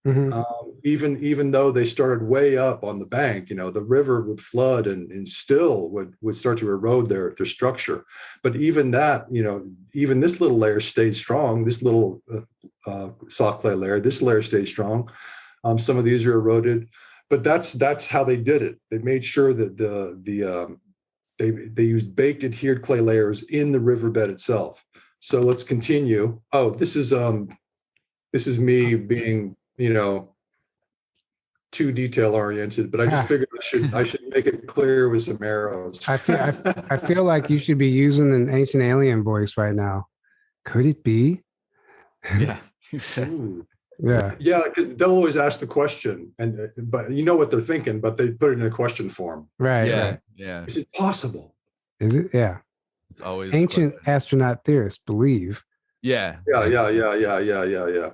Mm-hmm. Even though they started way up on the bank, the river would flood and still would start to erode their structure. But even that, even this little layer stayed strong. This little soft clay layer, this layer stayed strong. Some of these are eroded, but that's how they did it. They made sure that they used baked adhered clay layers in the riverbed itself. So let's continue. Oh, this is me being, too detail oriented, but I just figured I should make it clear with some arrows. I feel like you should be using an ancient alien voice right now. Could it be? Yeah. Yeah. Yeah, because they'll always ask the question, but you know what they're thinking, but they put it in a question form. Right. Yeah. Right. Yeah. Is it possible? Is it? Yeah. It's always ancient astronaut theorists believe. Yeah. Yeah.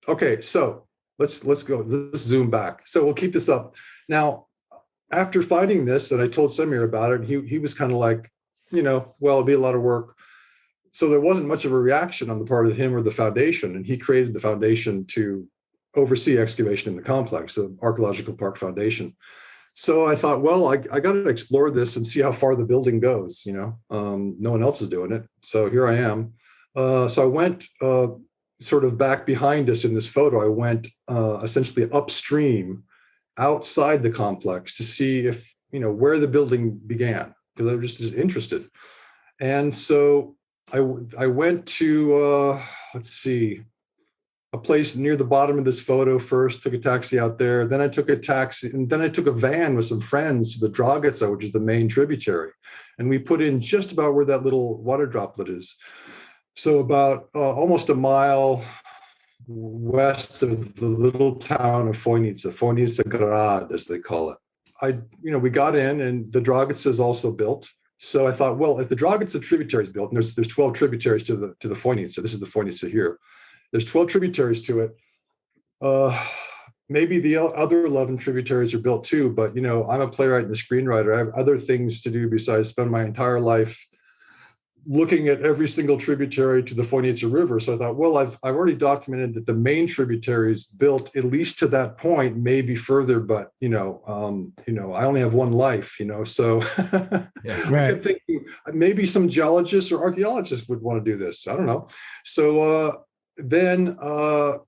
Okay, so let's go. Let's zoom back. So we'll keep this up. Now, after finding this, and I told Samir about it, he was kind of like, well, it'll be a lot of work. So there wasn't much of a reaction on the part of him or the foundation, and he created the foundation to oversee excavation in the complex, the Archaeological Park Foundation. So I thought, well, I got to explore this and see how far the building goes. No one else is doing it. So here I am. So I went sort of back behind us in this photo. I went essentially upstream outside the complex to see if, where the building began, because I was just interested. And so I went to, let's see, a place near the bottom of this photo first, took a taxi out there. Then I took a taxi, and then I took a van with some friends to the Dragica, which is the main tributary. And we put in just about where that little water droplet is. So about almost a mile, west of the little town of Fojnica Grad, as they call it. We got in, and the Dragica is also built. So I thought, well, if the Dragica tributary is built, and there's 12 tributaries to the Fojnica. This is the Fojnica here. There's 12 tributaries to it. Maybe the other 11 tributaries are built too, but I'm a playwright and a screenwriter. I have other things to do besides spend my entire life looking at every single tributary to the Fojnica River. So I thought, well, I've already documented that the main tributaries built at least to that point, maybe further, but I only have one life, so yeah. Right. I'm thinking maybe some geologists or archaeologists would want to do this. I don't know. So then I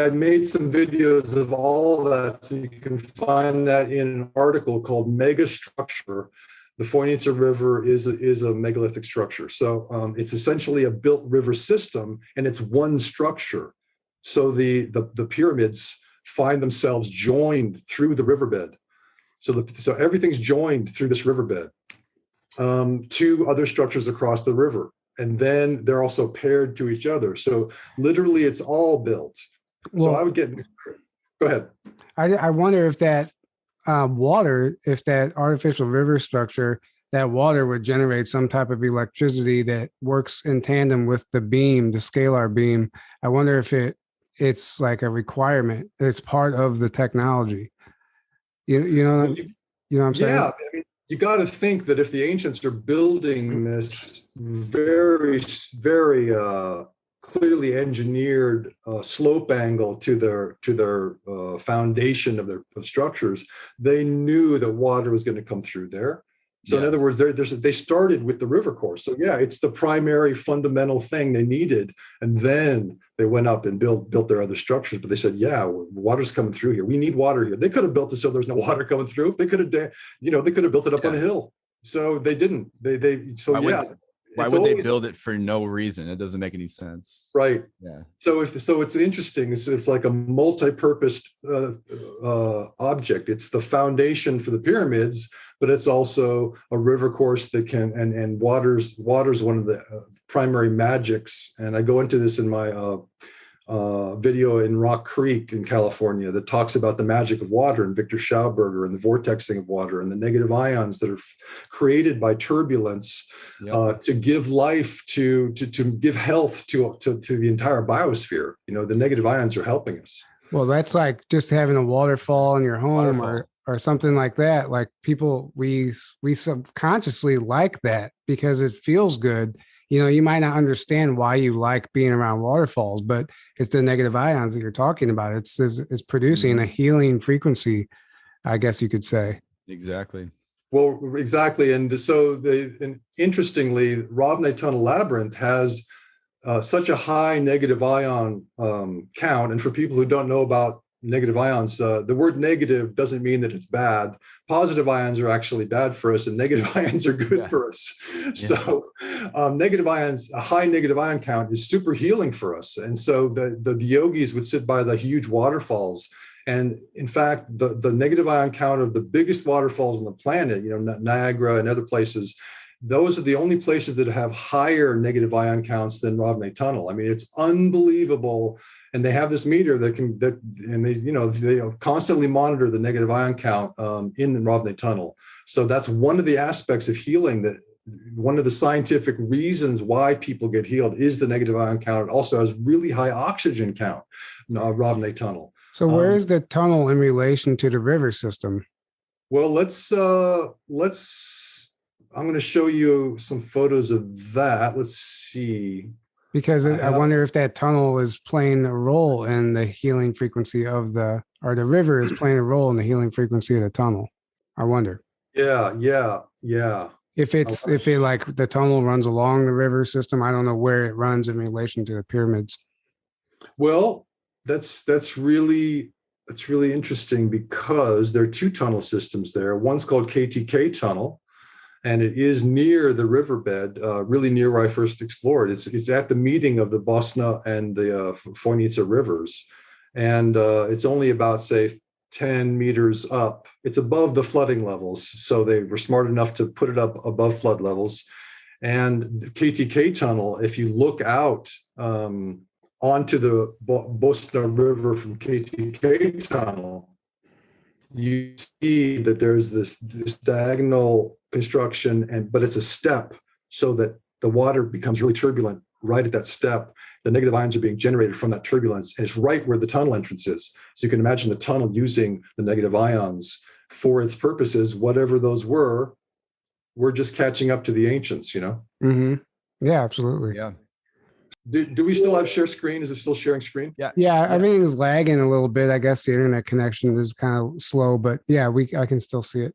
made some videos of all of that, so you can find that in an article called Mega Structure. The Fojnica River is a megalithic structure. So it's essentially a built river system, and it's one structure. So the pyramids find themselves joined through the riverbed. So everything's joined through this riverbed to other structures across the river. And then they're also paired to each other. So literally it's all built. Well, so I would go ahead. I wonder if that water, if that artificial river structure, that water would generate some type of electricity that works in tandem with the beam, the scalar beam. I wonder if it's like a requirement. It's part of the technology. You know what I'm saying? Yeah, I mean, you got to think that if the ancients are building this very, very clearly engineered slope angle to their foundation of their structures, they knew that water was going to come through there. So in other words, they started with the river course. So yeah, it's the primary fundamental thing they needed, and then they went up and built their other structures. But they said, yeah, water's coming through here. We need water here. They could have built it so there's no water coming through. They could have, built it up on a hill. So they didn't. Why would they build it for no reason? It doesn't make any sense. Right. Yeah. So it's interesting. It's like a multi-purposed object. It's the foundation for the pyramids, but it's also a river course that can and water's one of the primary magics. And I go into this in my video in Rock Creek in California that talks about the magic of water, and Victor Schauberger and the vortexing of water and the negative ions that are created by turbulence to give life, to give health to the entire biosphere. The negative ions are helping us. Well, that's like just having a waterfall in your home or something like that. Like people, we subconsciously like that because it feels good. You might not understand why you like being around waterfalls, but it's the negative ions that you're talking about. It's producing a healing frequency, I guess you could say. Exactly. Well, exactly. And interestingly, Ravne Tunnel Labyrinth has such a high negative ion count. And for people who don't know about negative ions, the word negative doesn't mean that it's bad. Positive ions are actually bad for us, and negative ions are good for us. So negative ions, a high negative ion count is super healing for us. And so the yogis would sit by the huge waterfalls. And in fact, the negative ion count of the biggest waterfalls on the planet, Niagara and other places, those are the only places that have higher negative ion counts than Ravne Tunnel. I mean, it's unbelievable. And they have this meter they constantly monitor the negative ion count in the Ravne Tunnel. So that's one of the aspects of healing, that one of the scientific reasons why people get healed is the negative ion count. It also has really high oxygen count, Ravne Tunnel. So where is the tunnel in relation to the river system? Well, I'm going to show you some photos of that. Let's see. Because I wonder if that tunnel is playing a role in the healing frequency or the river is playing a role in the healing frequency of the tunnel. I wonder. Yeah. If the tunnel runs along the river system, I don't know where it runs in relation to the pyramids. Well, that's really interesting, because there are two tunnel systems there. One's called KTK Tunnel, and it is near the riverbed, really near where I first explored. It's at the meeting of the Bosna and the Fojnica rivers. And it's only about, say, 10 meters up. It's above the flooding levels. So they were smart enough to put it up above flood levels. And the KTK tunnel, if you look out onto the Bosna River from KTK tunnel, you see that there's this diagonal construction, but it's a step, so that the water becomes really turbulent right at that step. The negative ions are being generated from that turbulence, and it's right where the tunnel entrance is. So you can imagine the tunnel using the negative ions for its purposes, whatever those were. We're just catching up to the ancients, you know? Mm-hmm. Yeah, absolutely. Yeah. Do we still have share screen? Is it still sharing screen? Yeah, everything is lagging a little bit. I guess the internet connection is kind of slow, but yeah, I can still see it.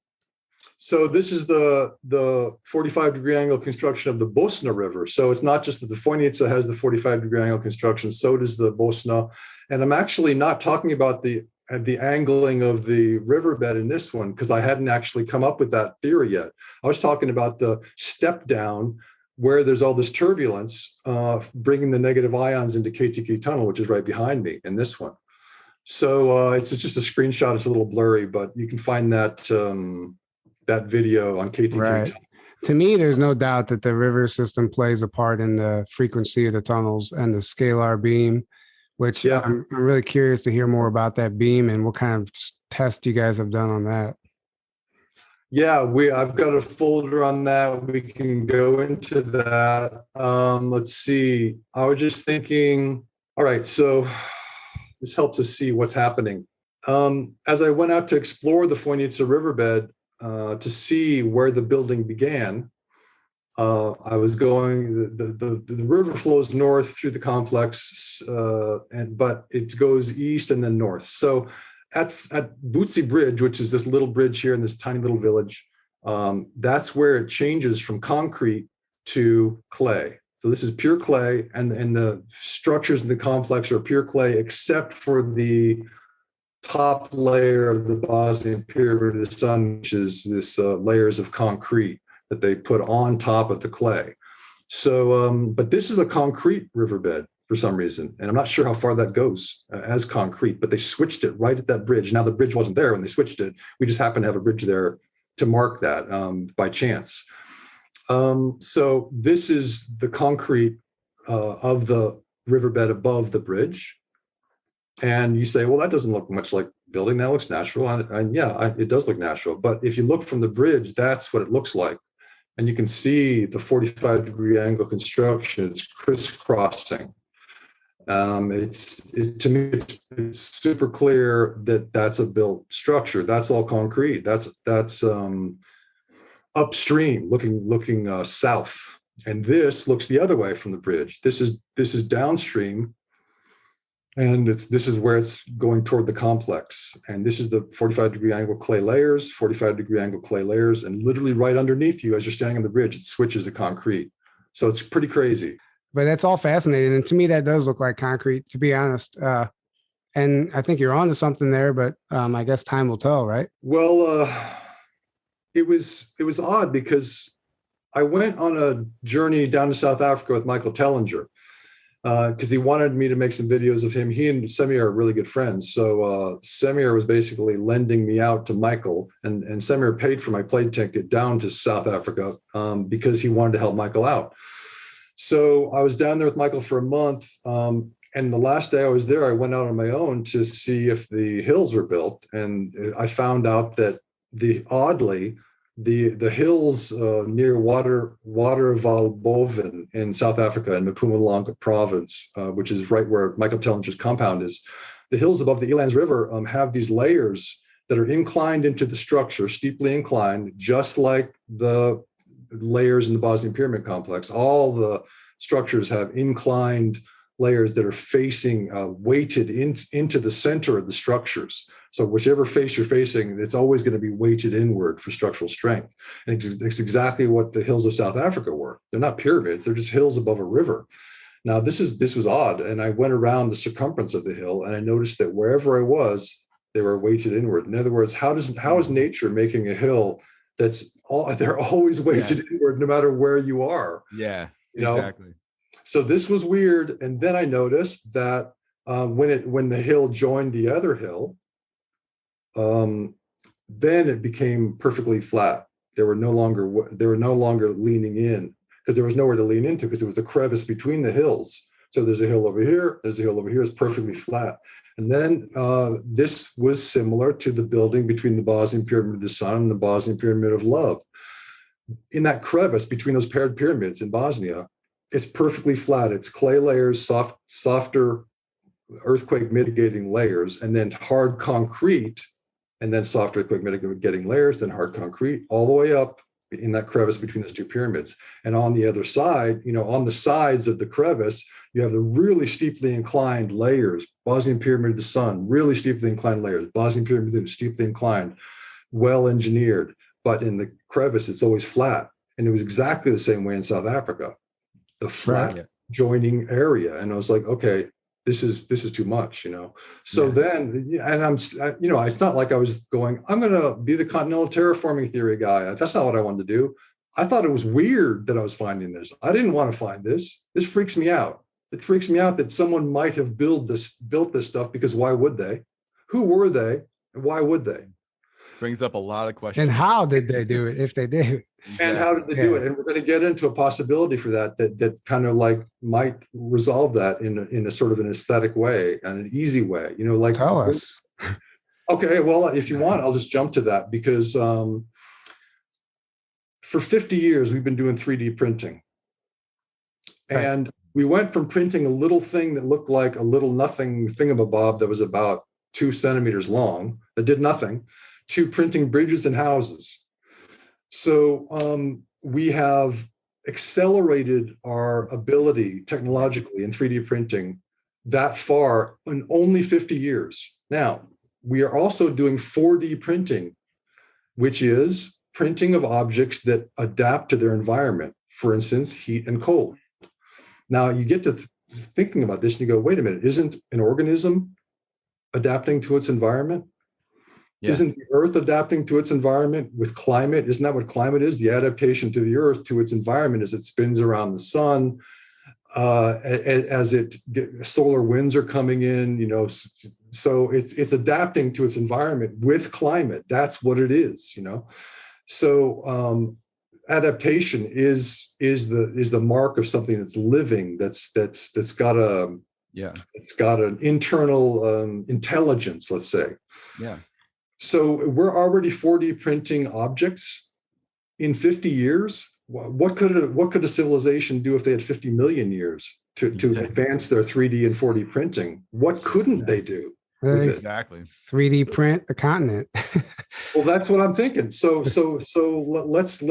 So this is the 45-degree angle construction of the Bosna River. So it's not just that the Fojnica has the 45-degree angle construction, so does the Bosna. And I'm actually not talking about the angling of the riverbed in this one, because I hadn't actually come up with that theory yet. I was talking about the step down where there's all this turbulence, bringing the negative ions into KTK tunnel, which is right behind me in this one. So it's just a screenshot. It's a little blurry, but you can find that that video on KTK Right. tunnel. To me, there's no doubt that the river system plays a part in the frequency of the tunnels and the scalar beam, which I'm really curious to hear more about that beam and what kind of test you guys have done on that. Yeah, I've got a folder on that. We can go into that. Let's see. I was just thinking, all right, so this helps us see what's happening. As I went out to explore the Fojnica riverbed to see where the building began, I was going, the river flows north through the complex, but it goes east and then north. So at Bootsy Bridge, which is this little bridge here in this tiny little village, that's where it changes from concrete to clay. So this is pure clay, and the structures in the complex are pure clay, except for the top layer of the Bosnian pyramid of the sun, which is this layers of concrete that they put on top of the clay. So, but this is a concrete riverbed for some reason, and I'm not sure how far that goes as concrete, but they switched it right at that bridge. Now the bridge wasn't there when they switched it. We just happened to have a bridge there to mark that by chance. So this is the concrete of the riverbed above the bridge. And you say, well, that doesn't look much like building. That looks natural. And yeah, it does look natural. But if you look from the bridge, that's what it looks like. And you can see the 45-degree angle construction. It's crisscrossing. To me, it's super clear that that's a built structure. That's all concrete. That's upstream, looking south. And this looks the other way from the bridge. This is downstream. And this is where it's going toward the complex. And this is the 45-degree angle clay layers, 45-degree angle clay layers, and literally right underneath you as you're standing on the bridge, it switches to concrete. So it's pretty crazy. But that's all fascinating. And to me, that does look like concrete, to be honest. And I think you're onto something there, but I guess time will tell, right? Well, it was odd because I went on a journey down to South Africa with Michael Tellinger, because he wanted me to make some videos of him. He and Semir are really good friends. So Semir was basically lending me out to Michael, and Semir paid for my plane ticket down to South Africa because he wanted to help Michael out. So I was down there with Michael for a month. And the last day I was there, I went out on my own to see if the hills were built. And I found out that oddly, the hills near Watervalboven in South Africa in Mpumalanga province, which is right where Michael Tellinger's compound is, the hills above the Elands River have these layers that are inclined into the structure, steeply inclined, just like the layers in the Bosnian pyramid complex. All the structures have inclined layers that are facing, weighted into the center of the structures. So whichever face you're facing, it's always going to be weighted inward for structural strength. And it's exactly what the hills of South Africa were. They're not pyramids, they're just hills above a river. Now this was odd. And I went around the circumference of the hill and I noticed that wherever I was, they were weighted inward. In other words, how is nature making a hill they're always weighted inward no matter where you are? Yeah, exactly. Know? So this was weird. And then I noticed that when the hill joined the other hill, then it became perfectly flat. They were no longer leaning in because there was nowhere to lean into because there was a crevice between the hills. So there's a hill over here, there's a hill over here, it's perfectly flat. And then this was similar to the building between the Bosnian Pyramid of the Sun and the Bosnian Pyramid of Love. In that crevice between those paired pyramids in Bosnia, it's perfectly flat. It's clay layers, softer earthquake mitigating layers, and then hard concrete, and then soft earthquake mitigating layers, then hard concrete, all the way up in that crevice between those two pyramids. And on the other side, on the sides of the crevice, you have the really steeply inclined layers. Bosnian Pyramid of the Sun, really steeply inclined layers. Bosnian Pyramid of the steeply inclined, well engineered. But in the crevice, it's always flat. And it was exactly the same way in South Africa, the flat joining area. And I was like, okay, this is too much, So then, and it's not like I was going, I'm going to be the Continental Terraforming theory guy. That's not what I wanted to do. I thought it was weird that I was finding this. I didn't want to find this. This freaks me out. It freaks me out that someone might have built this stuff, because why would they? Who were they? And why would they? Brings up a lot of questions. And how did they do it if they did? Exactly. And how did they do it? And we're going to get into a possibility for that kind of like might resolve that in a sort of an aesthetic way and an easy way. Tell us. Okay, well, if you want, I'll just jump to that, because for 50 years we've been doing 3D printing, and we went from printing a little thing that looked like a little nothing thingamabob that was about 2 centimeters long that did nothing, to printing bridges and houses. So we have accelerated our ability technologically in 3D printing that far in only 50 years. Now, we are also doing 4D printing, which is printing of objects that adapt to their environment, for instance, heat and cold. Now, you get to thinking about this and you go, wait a minute, isn't an organism adapting to its environment? Yeah. Isn't the Earth adapting to its environment with climate? Isn't that what climate is? The adaptation to the Earth, to its environment, as it spins around the sun, as solar winds are coming in, so it's adapting to its environment with climate. That's what it is, So adaptation is the mark of something that's living, that's got it's got an internal intelligence, let's say. Yeah. So we're already 4D printing objects in 50 years. What could a civilization do if they had 50 million years to advance their 3D and 4D printing? What couldn't they do? Exactly. 3D print a continent. Well, that's what I'm thinking. So let's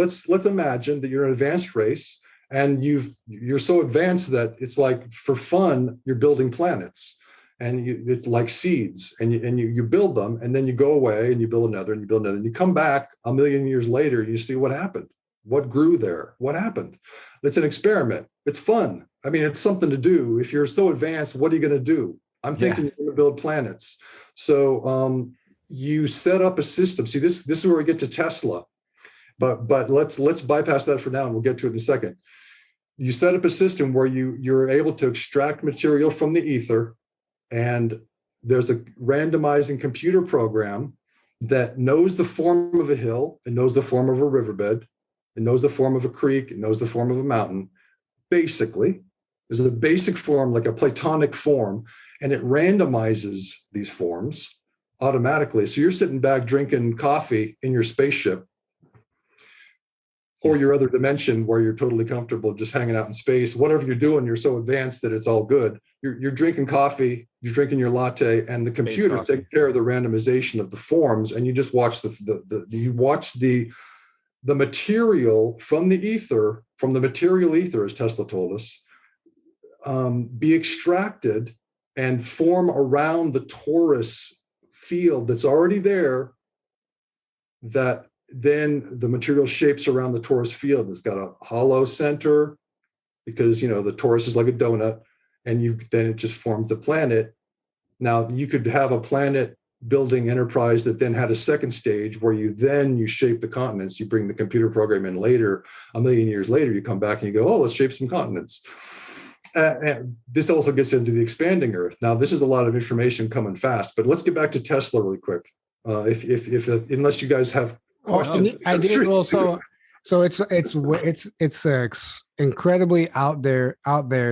imagine that you're an advanced race, and you're so advanced that it's like, for fun, you're building planets. And it's like seeds, and you build them, and then you go away and you build another and you build another, and you come back a million years later and you see what happened, what grew there, what happened. It's an experiment. It's fun. I mean, it's something to do. If you're so advanced, what are you going to do? I'm thinking you're going to build planets. So you set up a system. See, this is where we get to Tesla, but let's bypass that for now, and we'll get to it in a second. You set up a system where you're able to extract material from the ether. And there's a randomizing computer program that knows the form of a hill, it knows the form of a riverbed, it knows the form of a creek, it knows the form of a mountain. Basically, there's a basic form, like a Platonic form, and it randomizes these forms automatically. So you're sitting back drinking coffee in your spaceship, or your other dimension where you're totally comfortable just hanging out in space. Whatever you're doing, you're so advanced that it's all good. You're drinking coffee, you're drinking your latte, and the computer's taking care of the randomization of the forms, and you just watch the material from the ether, from the material ether, as Tesla told us, be extracted and form around the torus field that's already there, that then the material shapes around the torus field. It's got a hollow center, because the torus is like a donut, and then it just forms the planet. Now you could have a planet building enterprise that then had a second stage where you shape the continents. You bring the computer program in later, a million years later, you come back and you go, oh, let's shape some continents. And this also gets into the expanding Earth. Now, this is a lot of information coming fast, but let's get back to Tesla really quick. Unless you guys have questions. I did also. So it's incredibly out there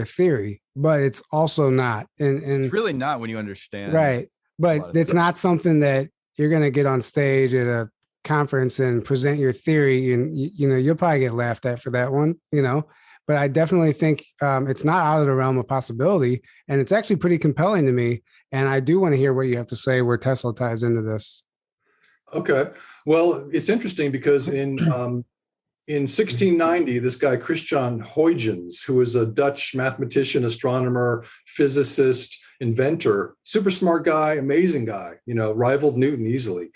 theory, but it's also not. And It's really not when you understand. Right. But it's not something that you're going to get on stage at a conference and present your theory, and you'll probably get laughed at for that one, but I definitely think it's not out of the realm of possibility, and it's actually pretty compelling to me. And I do want to hear what you have to say where Tesla ties into this. Okay. Well, it's interesting because in 1690, this guy, Christian Huygens, who was a Dutch mathematician, astronomer, physicist, inventor, super smart guy, amazing guy, rivaled Newton easily.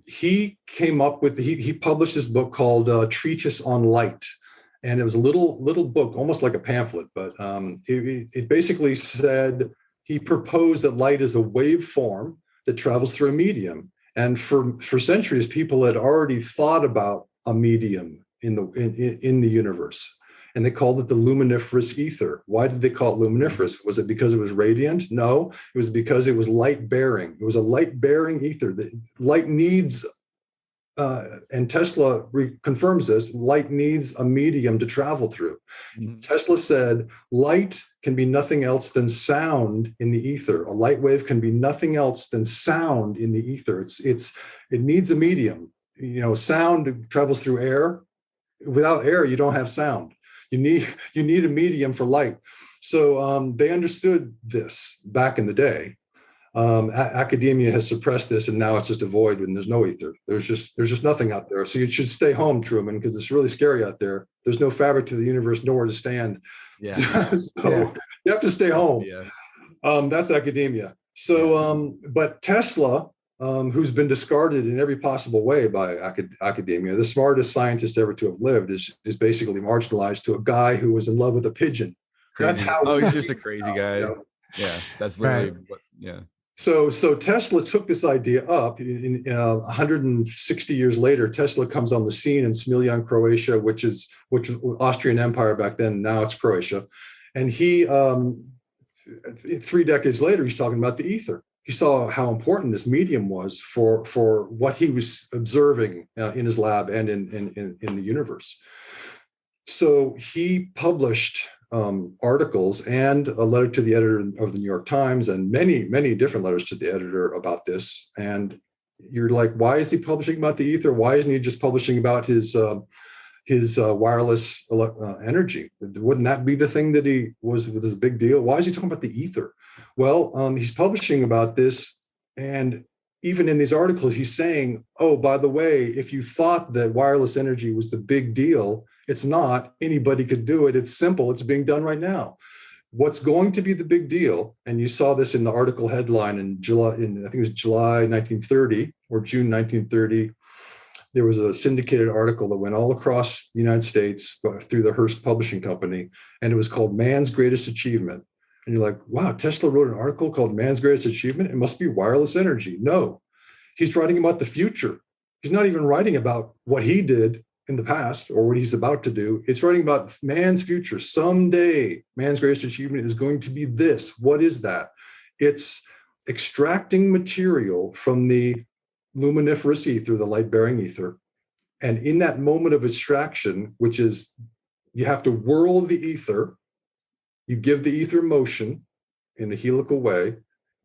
He came up with, he published this book called Treatise on Light. And it was a little book, almost like a pamphlet, but it basically said, he proposed that light is a waveform that travels through a medium. And for centuries, people had already thought about a medium in the universe, and they called it the luminiferous ether. Why did they call it luminiferous? Was it because it was radiant? No, it was because it was light bearing. It was a light bearing ether. That light needs, and Tesla confirms this, light needs a medium to travel through. Mm-hmm. Tesla said, light can be nothing else than sound in the ether. A light wave can be nothing else than sound in the ether. It needs a medium. Sound travels through air. Without air, you don't have sound. You need a medium for light. So they understood this back in the day. Academia has suppressed this, and now it's just a void when there's no ether. There's just nothing out there. So you should stay home, Truman, because it's really scary out there. There's no fabric to the universe, nowhere to stand. Yeah. So you have to stay home. Yes. That's academia. So, but Tesla, who's been discarded in every possible way by academia, the smartest scientist ever to have lived, is basically marginalized to a guy wwho was in love with a pigeon. Crazy. That's how. He's just a crazy guy. Yeah, that's literally what. Yeah. So Tesla took this idea up. In 160 years later, Tesla comes on the scene in Smiljan, Croatia, which was Austrian Empire back then. Now it's Croatia, and he 3 decades later, he's talking about the ether. He saw how important this medium was for what he was observing in his lab and in the universe. So he published articles and a letter to the editor of the New York Times, and many different letters to the editor about this. And you're like, why is he publishing about the ether? Why isn't he just publishing about his wireless energy? Wouldn't that be the thing that he was a big deal? Why is he talking about the ether? Well, he's publishing about this, and even in these articles, he's saying, oh, by the way, if you thought that wireless energy was the big deal, it's not. Anybody could do it. It's simple. It's being done right now. What's going to be the big deal, and you saw this in the article headline in July, I think it was July 1930 or June 1930, there was a syndicated article that went all across the United States through the Hearst Publishing Company, and it was called Man's Greatest Achievement. And you're like, wow, Tesla wrote an article called Man's Greatest Achievement? It must be wireless energy. No, he's writing about the future. He's not even writing about what he did in the past or what he's about to do. It's writing about man's future. Someday, man's greatest achievement is going to be this. What is that? It's extracting material from the luminiferous ether, the light-bearing ether. And in that moment of extraction, which is you have to whirl the ether, you give the ether motion in a helical way,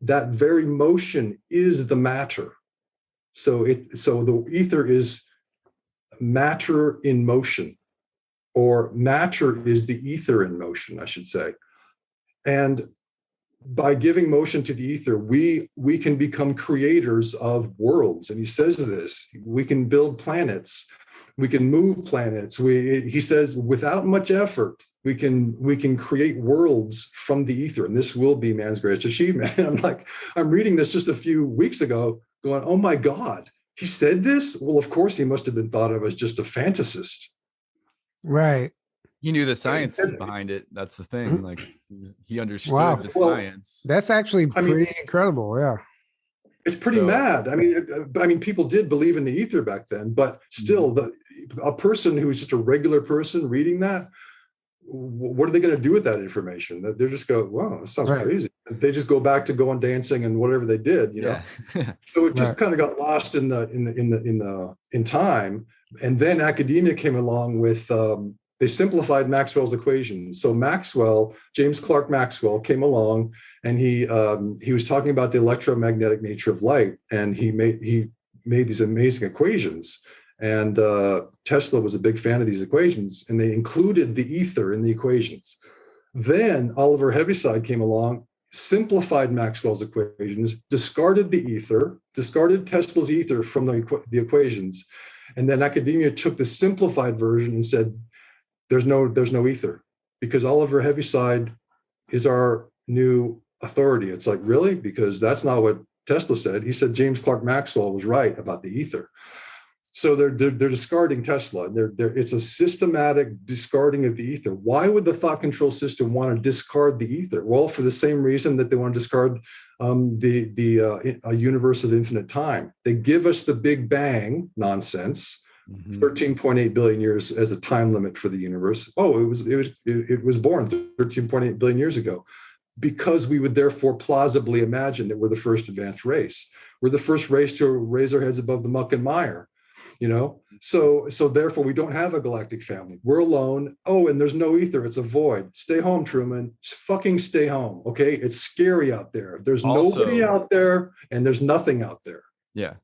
that very motion is the matter. So the ether is matter in motion, or matter is the ether in motion, I should say. And by giving motion to the ether, we can become creators of worlds. And he says this, we can build planets, we can move planets. He says, without much effort, we can create worlds from the ether, and this will be man's greatest achievement. And I'm reading this just a few weeks ago, going, oh my God, he said this? Well, of course, he must have been thought of as just a fantasist. Right. He knew the science behind it. That's the thing. Like he understood the science. That's actually pretty incredible. Yeah. It's pretty mad. I mean, people did believe in the ether back then, but still, a person who's just a regular person reading that, what are they going to do with that information? They're just go, wow, that sounds crazy. they just go back to going dancing and whatever they did, you know. So it just kind of got lost in time. And then academia came along with they simplified Maxwell's equations. So James Clerk Maxwell came along, and he was talking about the electromagnetic nature of light, and he made these amazing equations. And Tesla was a big fan of these equations, and they included the ether in the equations. Then Oliver Heaviside came along, simplified Maxwell's equations, discarded the ether, discarded Tesla's ether from the equations, and then academia took the simplified version and said, there's no ether, because Oliver Heaviside is our new authority. It's like, really? Because that's not what Tesla said. He said James Clerk Maxwell was right about the ether. So they're discarding Tesla. It's a systematic discarding of the ether. Why would the thought control system want to discard the ether? Well, for the same reason that they want to discard a universe of infinite time. They give us the Big Bang nonsense. 13.8 billion years as a time limit for the universe. Oh, it was born 13.8 billion years ago, because we would therefore plausibly imagine that we're the first advanced race. We're the first race to raise our heads above the muck and mire, you know. So therefore we don't have a galactic family. We're alone. Oh, and there's no ether. It's a void. Stay home, Truman. Fucking stay home. Okay, it's scary out there. There's nobody out there, and there's nothing out there. Yeah,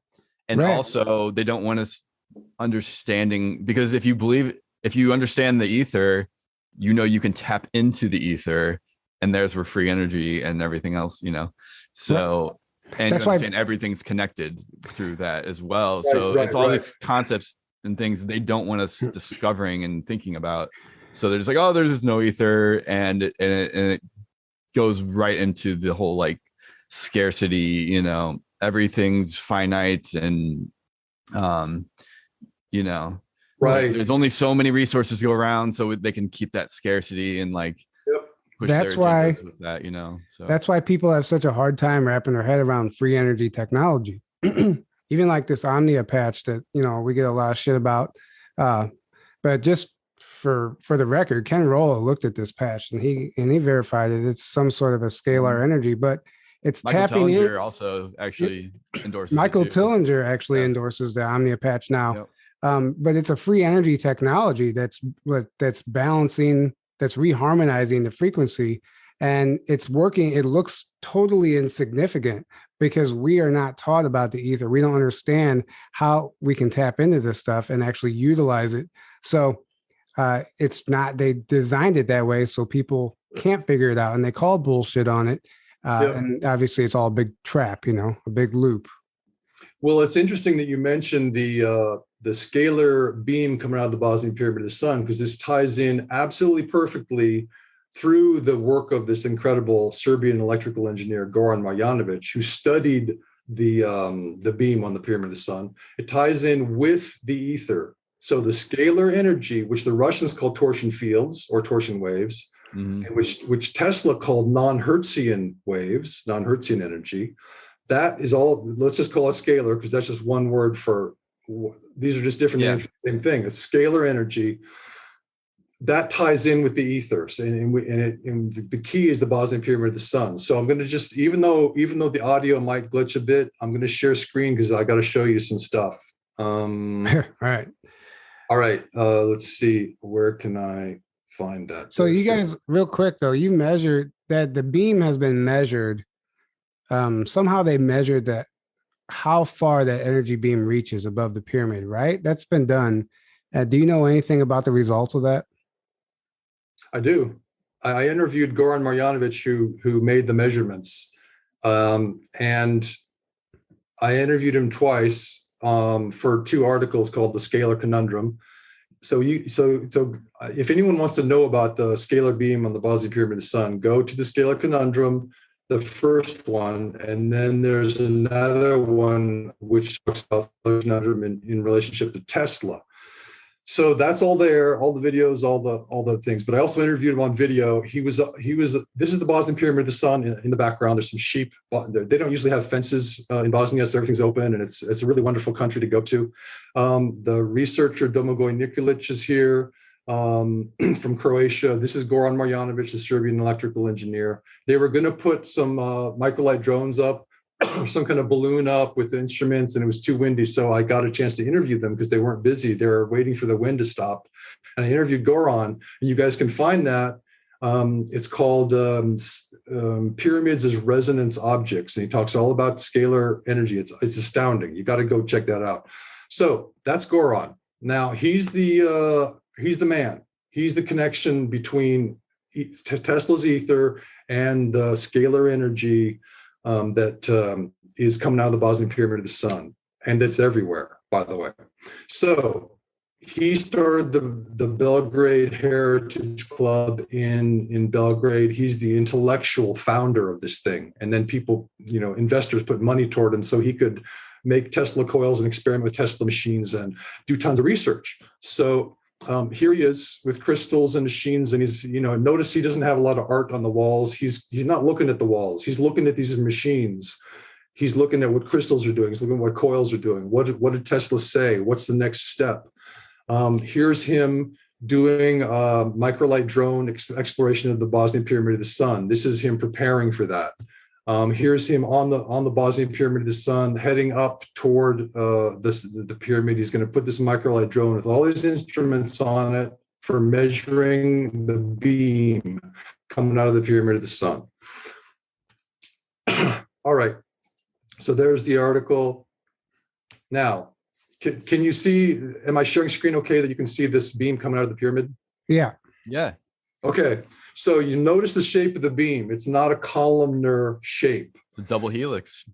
and also they don't want us understanding, because if you understand the ether, you know you can tap into the ether, and there's where free energy and everything else, you know. So and that's why everything's connected through that as well. So it's all these concepts and things they don't want us discovering and thinking about. So they're just like, oh, there's just no ether, and it goes right into the whole like scarcity, you know, everything's finite, and you know, there's only so many resources to go around, so they can keep that scarcity and like push that's their why agendas with that, you know. So that's why people have such a hard time wrapping their head around free energy technology. Even like this Omnia patch that, you know, we get a lot of shit about, but just for the record, Ken Rolla looked at this patch and he verified it. It's some sort of a scalar energy, but it's Michael tapping in. Also actually endorses Michael it too. Tillinger actually endorses the Omnia patch now. But it's a free energy technology that's balancing, that's reharmonizing the frequency, and it's working. It looks totally insignificant because we are not taught about the ether. We don't understand how we can tap into this stuff and actually utilize it. So it's not, they designed it that way so people can't figure it out, and they call bullshit on it. And obviously it's all a big trap, you know, a big loop. Well, it's interesting that you mentioned the scalar beam coming out of the Bosnian Pyramid of the Sun, because this ties in absolutely perfectly through the work of this incredible Serbian electrical engineer, Goran Marjanovic, who studied the beam on the Pyramid of the Sun. It ties in with the ether. So the scalar energy, which the Russians call torsion fields or torsion waves, and which Tesla called non-Hertzian waves, non-Hertzian energy, that is all, let's just call it scalar, because that's just one word for, these are just different names for the same thing. It's scalar energy that ties in with the ethers, and the key is the Bosnian Pyramid of the Sun. So I'm going to just, even though the audio might glitch a bit, I'm going to share screen because I got to show you some stuff. All right. Let's see, where can I find that? So you guys, real quick though, you measured that the beam has been measured. Somehow they measured that, how far that energy beam reaches above the pyramid, right? That's been done. Do you know anything about the results of that? I do. I interviewed Goran Marjanovic, who made the measurements, and I interviewed him twice for 2 articles called "The Scalar Conundrum." So if anyone wants to know about the scalar beam on the Bosnian Pyramid of the Sun, go to the Scalar Conundrum, the first one, and then there's another one which talks about the conundrum in relationship to Tesla. So that's all there, all the videos, all the things. But I also interviewed him on video. He was. This is the Bosnian Pyramid of the Sun in the background. There's some sheep. They don't usually have fences in Bosnia, so everything's open, and it's a really wonderful country to go to. The researcher Domagoj Nikolic is here. from Croatia. This is Goran Marjanovic, the Serbian electrical engineer. They were going to put some microlight drones up, some kind of balloon up with instruments, and it was too windy. So I got a chance to interview them because they weren't busy. They were waiting for the wind to stop. And I interviewed Goran, and you guys can find that. It's called Pyramids as Resonance Objects. And he talks all about scalar energy. It's astounding. You got to go check that out. So that's Goran. Now he's the man. He's the connection between Tesla's ether and the scalar energy that is coming out of the Bosnian Pyramid of the Sun. And that's everywhere, by the way. So he started the Belgrade Heritage Club in Belgrade. He's the intellectual founder of this thing. And then people, investors put money toward him so he could make Tesla coils and experiment with Tesla machines and do tons of research. So here he is with crystals and machines, and he's, notice he doesn't have a lot of art on the walls. He's not looking at the walls. He's looking at these machines. He's looking at what crystals are doing. He's looking at what coils are doing. What did Tesla say? What's the next step? Here's him doing microlight drone exploration of the Bosnian Pyramid of the Sun. This is him preparing for that. Here's him on the Bosnian Pyramid of the Sun, heading up toward the pyramid. He's going to put this microlight drone with all his instruments on it for measuring the beam coming out of the Pyramid of the Sun. All right. So there's the article. Now, can you see, am I sharing screen okay that you can see this beam coming out of the pyramid? Yeah. Yeah. Okay. So you notice the shape of the beam. It's not a columnar shape. It's a double helix.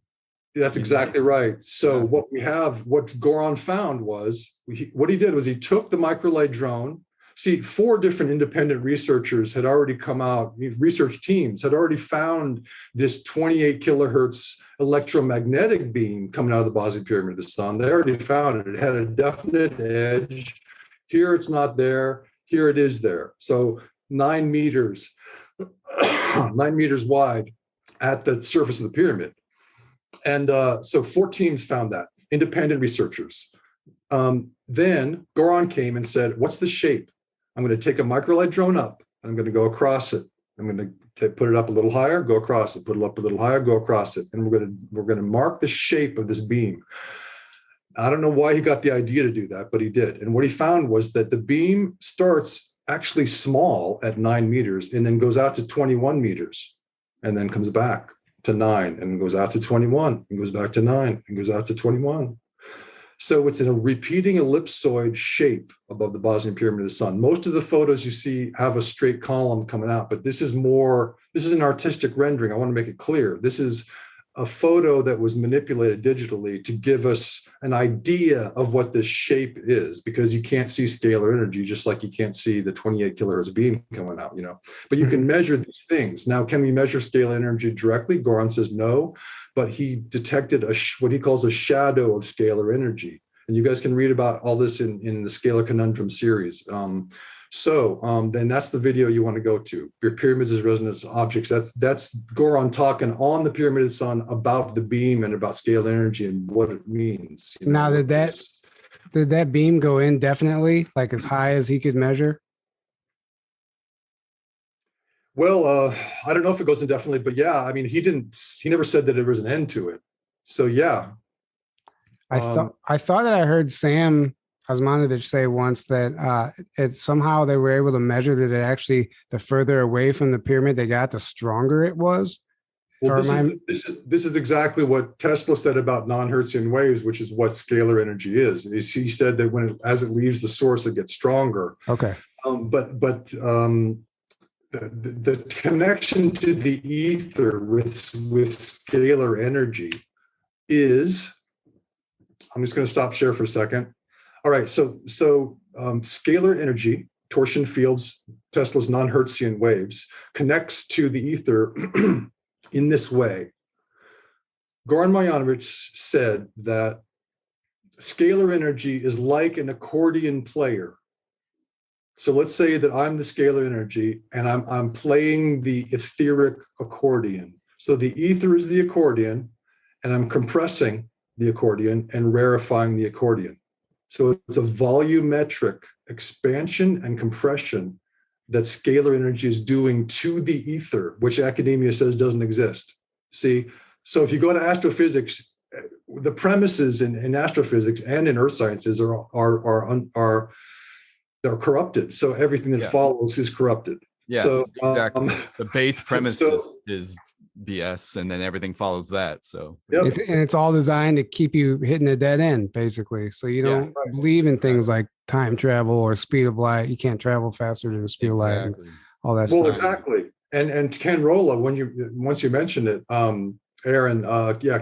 That's exactly right. So what Goran found was, what he did was he took the microlight drone. See, 4 different independent researchers had already come out, research teams had already found this 28 kilohertz electromagnetic beam coming out of the Bosnian Pyramid of the Sun. They already found it. It had a definite edge. Here it's not there. Here it is there. So 9 meters, 9 meters wide at the surface of the pyramid. And so 4 teams found that, independent researchers. Then Goran came and said, what's the shape? I'm going to take a microlight drone up, and I'm going to go across it. I'm going to put it up a little higher, go across it, put it up a little higher, go across it. And we're going to mark the shape of this beam. I don't know why he got the idea to do that, but he did. And what he found was that the beam starts actually small at 9 meters and then goes out to 21 meters and then comes back to 9 and goes out to 21 and goes back to 9 and goes out to 21. So it's in a repeating ellipsoid shape above the Bosnian Pyramid of the Sun. Most of the photos you see have a straight column coming out, but this is an artistic rendering. I want to make it clear. This is a photo that was manipulated digitally to give us an idea of what this shape is, because you can't see scalar energy, just like you can't see the 28 kilohertz beam coming out, but you can measure these things. Now, can we measure scalar energy directly? Goran says no, but he detected what he calls a shadow of scalar energy. And you guys can read about all this in the Scalar Conundrum series. Then that's the video you want to go to. Your pyramids as resonance objects. That's Goran talking on the Pyramid of the Sun about the beam and about scalar energy and what it means. Now, did that beam go in definitely, like as high as he could measure? Well, I don't know if it goes indefinitely, but yeah, I mean, he never said that there was an end to it. So yeah. I thought that I heard Sam Osmanovic say once that it somehow they were able to measure that it actually, the further away from the pyramid they got, the stronger it was. Well, this is exactly what Tesla said about non-Hertzian waves, which is what scalar energy is. He said that as it leaves the source, it gets stronger. Okay. But the connection to the ether with scalar energy is, I'm just going to stop share for a second. All right, so scalar energy, torsion fields, Tesla's non-Hertzian waves, connects to the ether in this way. Goran Marjanovic said that scalar energy is like an accordion player. So let's say that I'm the scalar energy and I'm playing the etheric accordion. So the ether is the accordion and I'm compressing the accordion and rarefying the accordion. So it's a volumetric expansion and compression that scalar energy is doing to the ether, which academia says doesn't exist. See, so if you go to astrophysics, the premises in astrophysics and in earth sciences are corrupted. So everything that follows is corrupted. Yeah, so, exactly. The base premise so, is BS, and then everything follows that. So and it's all designed to keep you hitting a dead end, basically. So you don't believe in things like time travel or speed of light. You can't travel faster than the speed of light. And all that stuff. Exactly. And Ken Rolla, once you mentioned it, Aaron,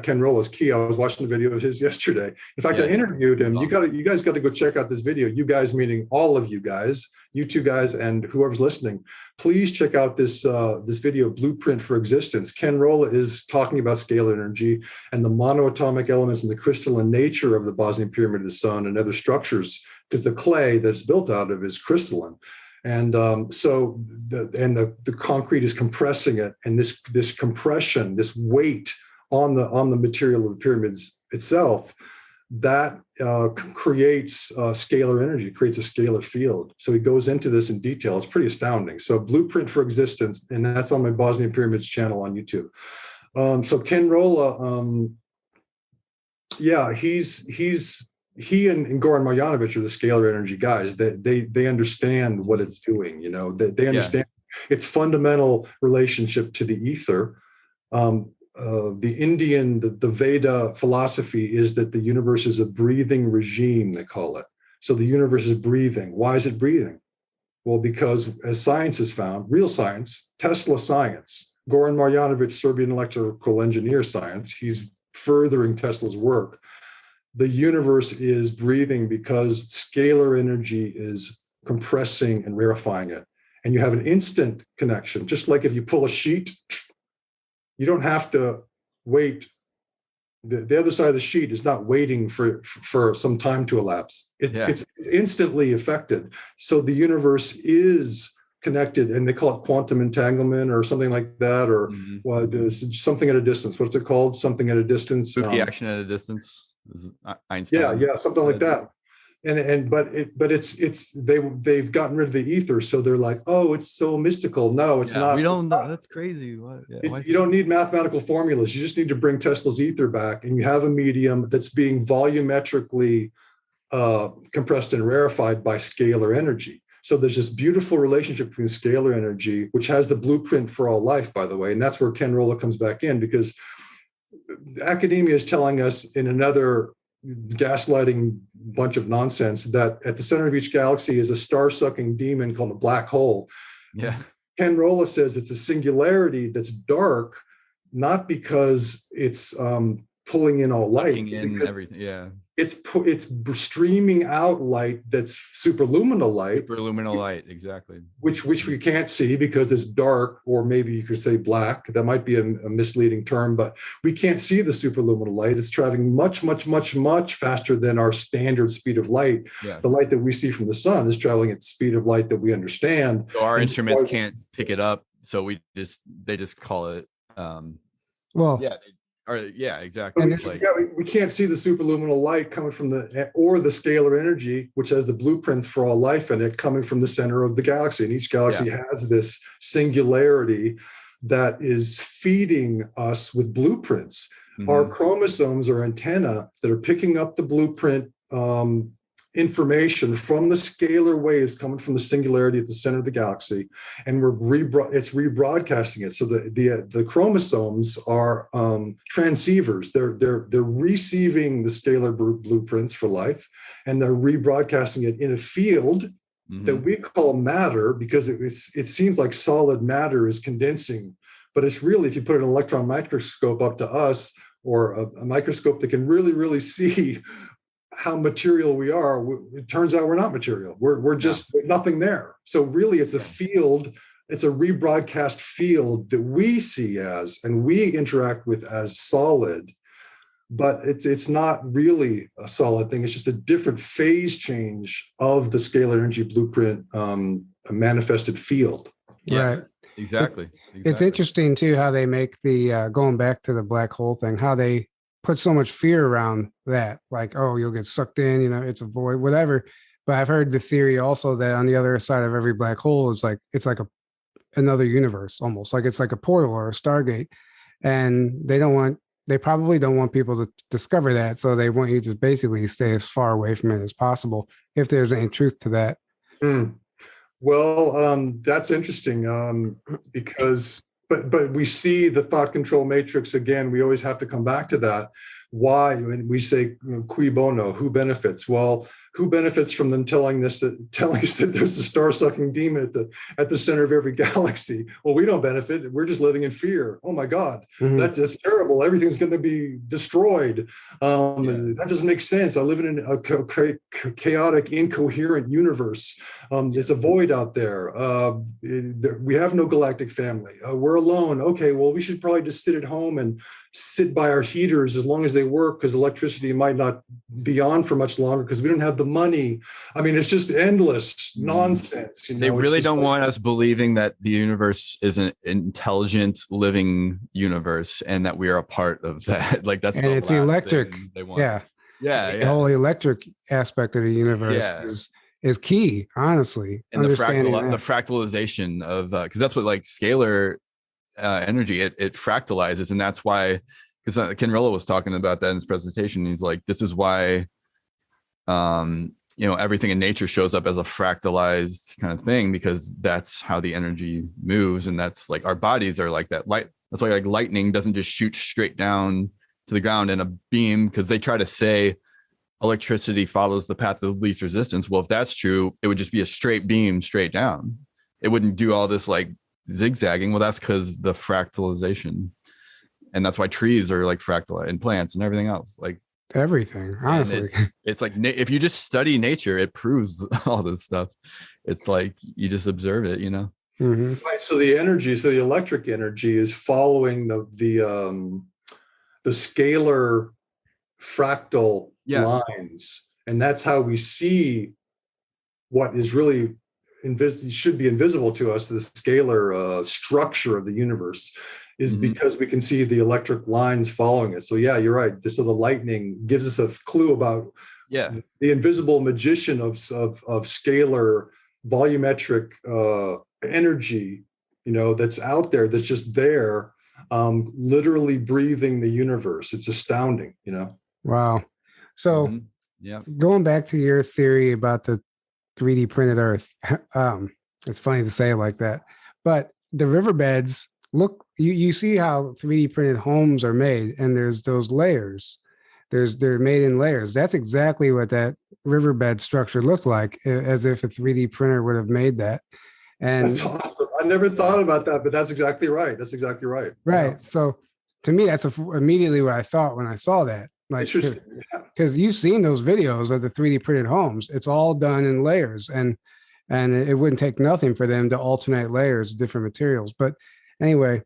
Ken Rolla's key. I was watching the video of his yesterday. In fact, I interviewed him. Awesome. You guys got to go check out this video. You guys, meaning all of you guys, you two guys, and whoever's listening. Please check out this video, Blueprint for Existence. Ken Rolla is talking about scalar energy and the monoatomic elements and the crystalline nature of the Bosnian Pyramid of the Sun and other structures, because the clay that's built out of is crystalline. And so the concrete is compressing it, and this compression, this weight on the material of the pyramids itself, that creates scalar energy, creates a scalar field. So he goes into this in detail. It's pretty astounding. So Blueprint for Existence, and that's on my Bosnian Pyramids channel on YouTube. So Ken Rolla, he and Goran Marjanovic are the scalar energy guys. They understand what it's doing. You know, they understand its fundamental relationship to the ether. The Indian, the Veda philosophy is that the universe is a breathing regime, they call it. So the universe is breathing. Why is it breathing? Well, because as science has found, real science, Tesla science, Goran Marjanovic, Serbian electrical engineer science, he's furthering Tesla's work. The universe is breathing because scalar energy is compressing and rarefying it. And you have an instant connection. Just like if you pull a sheet, you don't have to wait. The other side of the sheet is not waiting for some time to elapse. It's instantly affected. So the universe is connected, and they call it quantum entanglement or something like that, or something at a distance. What's it called? Something at a distance. Spooky action at a distance. Einstein. Yeah, something like that. They've gotten rid of the ether, so they're like, oh, it's so mystical. No, it's not. We don't know. That's crazy. You don't need mathematical formulas. You just need to bring Tesla's ether back, and you have a medium that's being volumetrically compressed and rarefied by scalar energy. So there's this beautiful relationship between scalar energy, which has the blueprint for all life, by the way, and that's where Ken Rolla comes back in, because academia is telling us in another gaslighting bunch of nonsense that at the center of each galaxy is a star-sucking demon called a black hole. Yeah. Ken Rolla says it's a singularity that's dark, not because it's pulling in all light. Everything. Yeah. It's streaming out light that's superluminal light. Superluminal light, exactly. Which we can't see because it's dark, or maybe you could say black. That might be a misleading term, but we can't see the superluminal light. It's traveling much, much, much, much faster than our standard speed of light. Yeah. The light that we see from the sun is traveling at the speed of light that we understand. So our instruments can't pick it up, so they just call it. Exactly. We can't see the superluminal light coming from the scalar energy, which has the blueprints for all life in it, coming from the center of the galaxy. And each galaxy has this singularity that is feeding us with blueprints. Mm-hmm. Our chromosomes are antenna that are picking up the blueprint information from the scalar waves coming from the singularity at the center of the galaxy, and it's rebroadcasting it. So the chromosomes are transceivers. They're receiving the scalar blueprints for life, and they're rebroadcasting it in a field that we call matter, because it seems like solid matter is condensing, but it's really, if you put an electron microscope up to us, or a microscope that can really, really see how material we are, it turns out we're not material. We're just nothing there. So really, it's a field. It's a rebroadcast field that we see as, and we interact with as solid, but it's not really a solid thing. It's just a different phase change of the scalar energy blueprint, a manifested field. Yeah, right. Exactly. It's interesting too how they make the going back to the black hole thing, how they put so much fear around that, like, oh, you'll get sucked in, it's a void, whatever. But I've heard the theory also that on the other side of every black hole is like it's like another universe, almost like it's like a portal or a Stargate, and they probably don't want people to discover that, so they want you to basically stay as far away from it as possible, if there's any truth to that. Well, that's interesting, because but we see the thought control matrix again. We always have to come back to that. Why? When we say cui bono, who benefits? Well, who benefits from them telling us that there's a star-sucking demon at the center of every galaxy? Well, we don't benefit. We're just living in fear. Oh my God, that's terrible. Everything's going to be destroyed. That doesn't make sense. I live in a chaotic, incoherent universe. There's a void out there. We have no galactic family. We're alone. Okay, well, we should probably just sit at home and sit by our heaters as long as they work, because electricity might not be on for much longer because we don't have the money. I mean, it's just endless nonsense. They really don't want us believing that the universe is an intelligent, living universe and that we are a part of that. Like that's it's the electric. They want. The whole electric aspect of the universe is key, honestly. And the fractalization of because that's what like scalar energy it fractalizes, and that's why, because Ken Rillo was talking about that in his presentation. He's like, this is why everything in nature shows up as a fractalized kind of thing, because that's how the energy moves, and that's like our bodies are like that. That's why like lightning doesn't just shoot straight down to the ground in a beam, because they try to say electricity follows the path of least resistance. Well, if that's true, it would just be a straight beam straight down. It wouldn't do all this like zigzagging. Well, that's because the fractalization, and that's why trees are like fractal, and plants and everything else, like everything, honestly. It's like if you just study nature, it proves all this stuff. It's like you just observe it, Right. So the electric energy is following the scalar fractal lines, and that's how we see what is really should be invisible to us. The scalar structure of the universe is because we can see the electric lines following it. So yeah, you're right. So the lightning gives us a clue about the invisible magician of scalar volumetric energy, that's out there, that's just there, literally breathing the universe. It's astounding, Wow. So going back to your theory about the 3D printed Earth. It's funny to say it like that, but the riverbeds, look, you see how 3D printed homes are made, and there's those layers. They're made in layers. That's exactly what that riverbed structure looked like, as if a 3D printer would have made that. And that's awesome. I never thought about that, but that's exactly right. Right. Yeah. So to me, that's immediately what I thought when I saw that. Like, because you've seen those videos of the 3D printed homes. It's all done in layers, and it wouldn't take nothing for them to alternate layers of different materials. But anyway,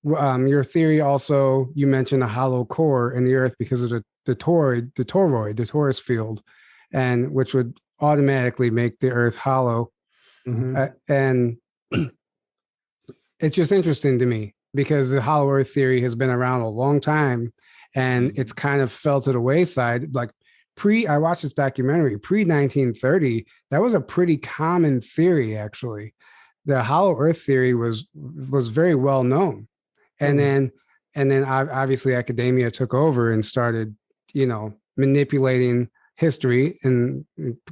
your theory also, you mentioned a hollow core in the Earth because of the torus field, and which would automatically make the Earth hollow. And it's just interesting to me because the hollow Earth theory has been around a long time. And it's kind of fell to the wayside. Like I watched this documentary, pre-1930, that was a pretty common theory, actually. The hollow Earth theory was very well known. And then obviously academia took over and started, manipulating history and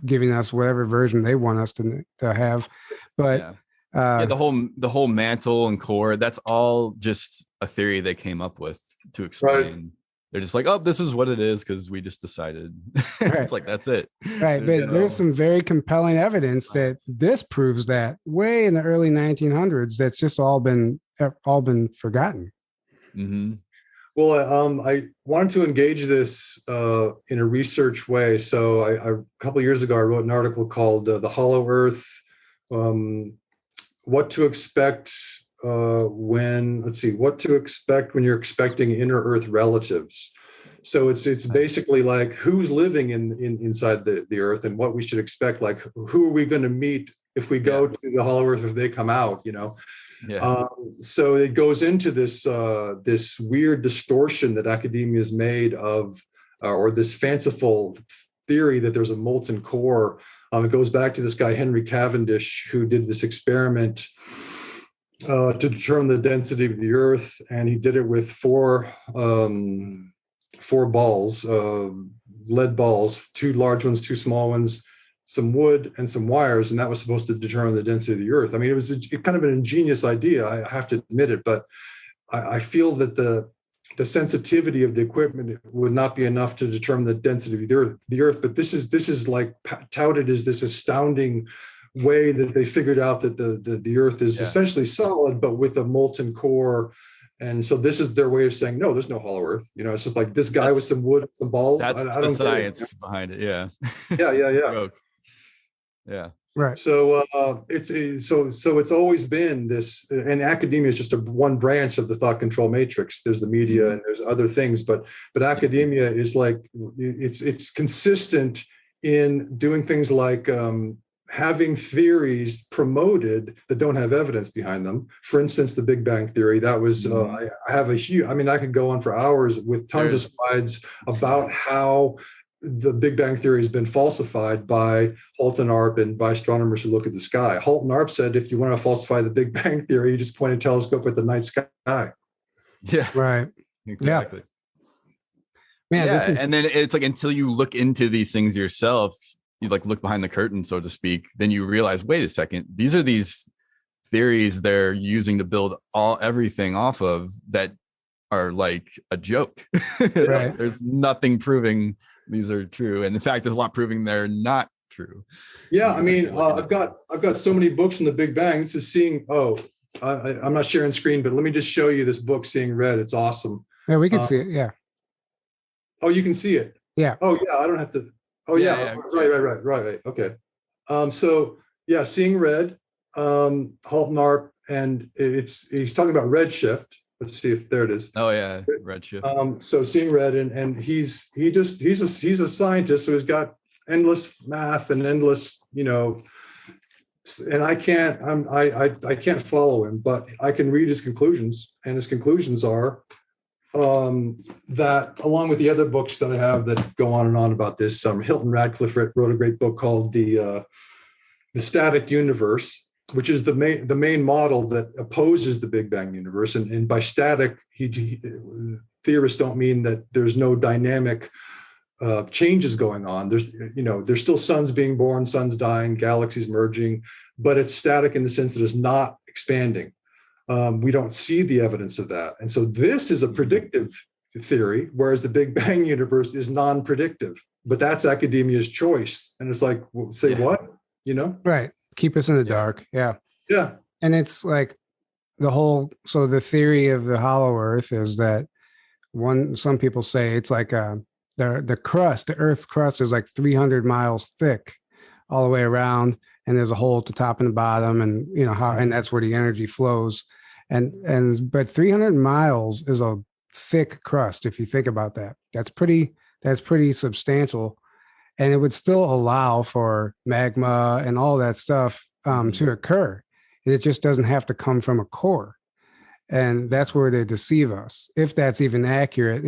giving us whatever version they want us to have. But the whole mantle and core, that's all just a theory they came up with to explain. Right. They're just like, oh, this is what it is because we just decided. It's like, that's it. Right. But there's some very compelling evidence that this proves that way in the early 1900s, that's just all been forgotten. Well, I wanted to engage this in a research way. So a couple of years ago, I wrote an article called The Hollow Earth, What to Expect when you're expecting inner Earth relatives. So it's basically like who's living inside the Earth and what we should expect. Like who are we going to meet if we go to the Hollow Earth, if they come out, So it goes into this weird distortion that academia has made of, or this fanciful theory that there's a molten core. It goes back to this guy, Henry Cavendish, who did this experiment to determine the density of the Earth. And he did it with four balls, lead balls, 2 large ones, 2 small ones, some wood and some wires, and that was supposed to determine the density of the Earth. I mean, it was kind of an ingenious idea, I have to admit it, but I feel that the sensitivity of the equipment would not be enough to determine the density of the Earth. But this is like touted as this astounding way that they figured out that the Earth is essentially solid, but with a molten core. And so this is their way of saying, no, there's no hollow Earth. You know, it's just like this guy with some wood, some balls. That's I the don't science behind it. Yeah. Yeah. Yeah. Right. So it's always been this, and academia is just one branch of the thought control matrix. There's the media and there's other things, but academia is like, it's consistent in doing things like having theories promoted that don't have evidence behind them. For instance, the Big Bang Theory, that was, I have a huge, I mean, I could go on for hours with tons of slides about how the Big Bang Theory has been falsified by Holt and Arp and by astronomers who look at the sky. Holt and Arp said, if you want to falsify the Big Bang Theory, you just point a telescope at the night sky. Yeah. Right. Exactly. Man, yeah. And then it's like, until you look into these things yourself, you like look behind the curtain, so to speak, then you realize, wait a second, these are these theories they're using to build everything off of that are like a joke. Right. There's nothing proving these are true, and in fact there's a lot proving they're not true. Yeah, I mean, I've got so many books from the Big Bang. This is I'm not sharing screen, but let me just show you this book, Seeing Red. It's awesome. Yeah, we can see it. Yeah. Oh, you can see it. Yeah. Oh yeah, I don't have to. Oh yeah. Right. Okay. So yeah, Seeing Red, Holt and Arp, and he's talking about redshift. Let's see if there it is. Oh yeah, redshift. So Seeing Red, and he's a scientist, so he's got endless math and endless, and I can't follow him, but I can read his conclusions, and his conclusions are that, along with the other books that I have that go on and on about this, Hilton Radcliffe wrote a great book called the Static Universe, which is the main model that opposes the Big Bang universe. And by static, theorists don't mean that there's no dynamic changes going on. There's still suns being born, suns dying, galaxies merging, but it's static in the sense that it's not expanding. We don't see the evidence of that. And so this is a predictive theory, whereas the Big Bang universe is non-predictive, but that's academia's choice. And it's like, what? Right. Keep us in the dark. Yeah. Yeah. And it's like so the theory of the hollow Earth is that some people say it's like the crust, the Earth's crust is like 300 miles thick all the way around, and there's a hole at the top and the bottom, and and that's where the energy flows. But 300 miles is a thick crust if you think about that. That's pretty substantial. And it would still allow for magma and all that stuff to occur. It just doesn't have to come from a core. And that's where they deceive us, if that's even accurate,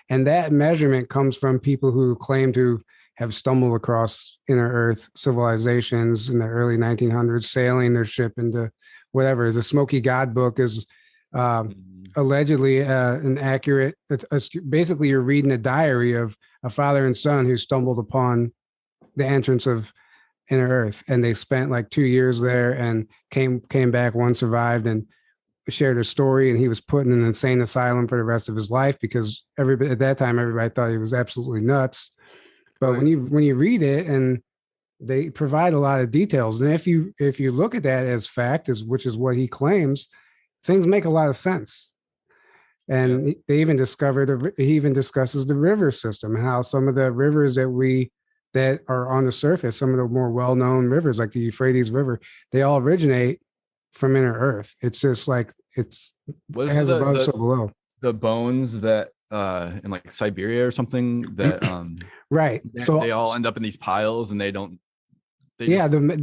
And that measurement comes from people who claim to have stumbled across inner Earth civilizations in the early 1900s, sailing their ship into whatever. The Smoky God book is allegedly an accurate. Basically, you're reading a diary of a father and son who stumbled upon the entrance of inner Earth, and they spent like 2 years there and came back. One survived and shared a story, and he was put in an insane asylum for the rest of his life because at that time everybody thought he was absolutely nuts. But when you read it, and they provide a lot of details, and if you look at that as fact, which is what he claims, things make a lot of sense. And he even discusses the river system, how some of the rivers that are on the surface, some of the more well-known rivers, like the Euphrates River, they all originate from inner Earth. It's just like as above, so below. The bones that in like Siberia or something that right. So they all end up in these piles, and the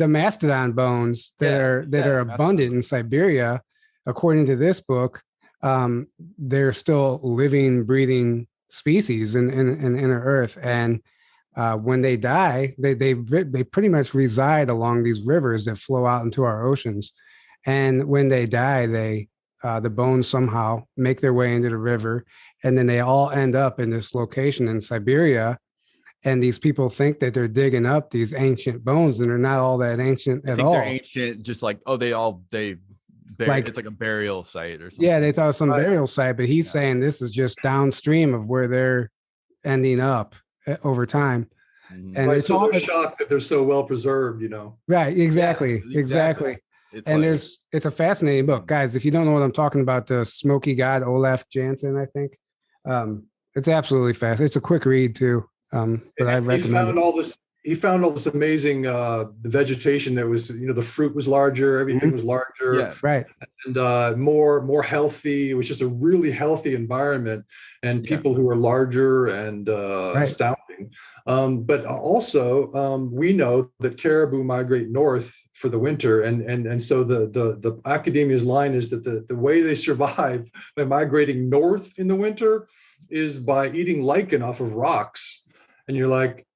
mastodon bones that are abundant in Siberia, according to this book. They're still living, breathing species in inner Earth, and when they die, they pretty much reside along these rivers that flow out into our oceans. And when they die, the bones somehow make their way into the river, and then they all end up in this location in Siberia. And these people think that they're digging up these ancient bones, and they're not all that ancient at all. They're ancient, just like, oh, like, it's like a burial site or something. Yeah, they thought it was some burial site, but he's saying this is just downstream of where they're ending up over time. Mhm. And it's so all they're shocked that they're so well preserved, Right, exactly. It's And like, it's a fascinating book, guys. If you don't know what I'm talking about, the Smoky God, Olaf Jansen, I think. It's absolutely fast. It's a quick read too. But I recommend he found all this amazing the vegetation that was, the fruit was larger, everything was larger, yeah, right, and more healthy. It was just a really healthy environment, and people who were larger and astounding. But also, we know that caribou migrate north for the winter, and so the academia's line is that the way they survive by migrating north in the winter is by eating lichen off of rocks. And you're like,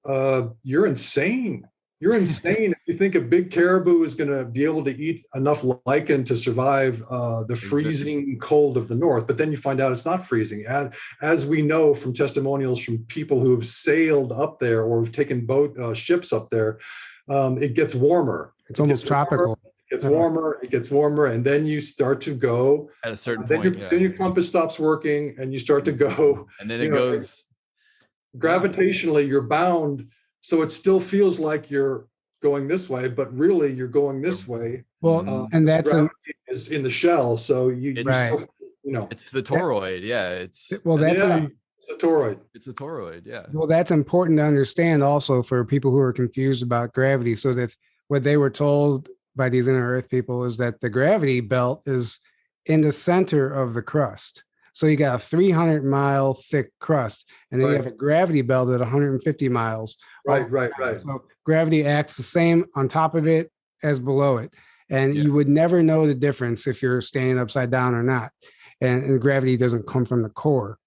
you're insane. You're insane if you think a big caribou is going to be able to eat enough lichen to survive the freezing cold of the north. But then you find out it's not freezing. As we know from testimonials from people who have sailed up there or have taken ships up there, it gets warmer. It's almost tropical. It gets warmer, and then you start to go at a certain point. Then your compass stops working, and you start to go. And then it goes. Gravitationally, you're bound, so it still feels like you're going this way, but really you're going this way. Well, and that's is in the shell, so it's the toroid. It's a toroid. It's a toroid. Yeah. Well, that's important to understand also for people who are confused about gravity. So that what they were told by these inner Earth people is that the gravity belt is in the center of the crust. So you got a 300-mile thick crust, and then you have a gravity belt at 150 miles. Right. So gravity acts the same on top of it as below it. And you would never know the difference if you're standing upside down or not. And gravity doesn't come from the core.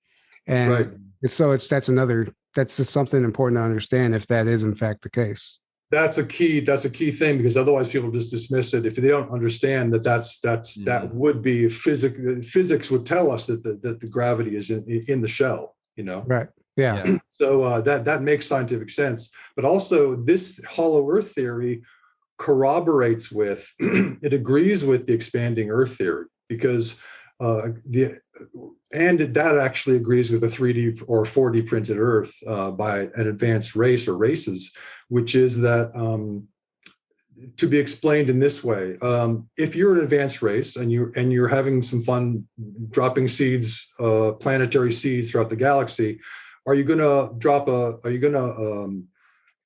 And so that's just something important to understand if that is in fact the case. That's a key thing, because otherwise people just dismiss it if they don't understand that would be physics would tell us that the gravity is in the shell, Right. Yeah. So that makes scientific sense. But also this hollow earth theory corroborates with it agrees with the expanding earth theory, because that actually agrees with a 3D or 4D printed Earth by an advanced race or races, which is that to be explained in this way: if you're an advanced race and you're having some fun dropping seeds, planetary seeds throughout the galaxy, are you going to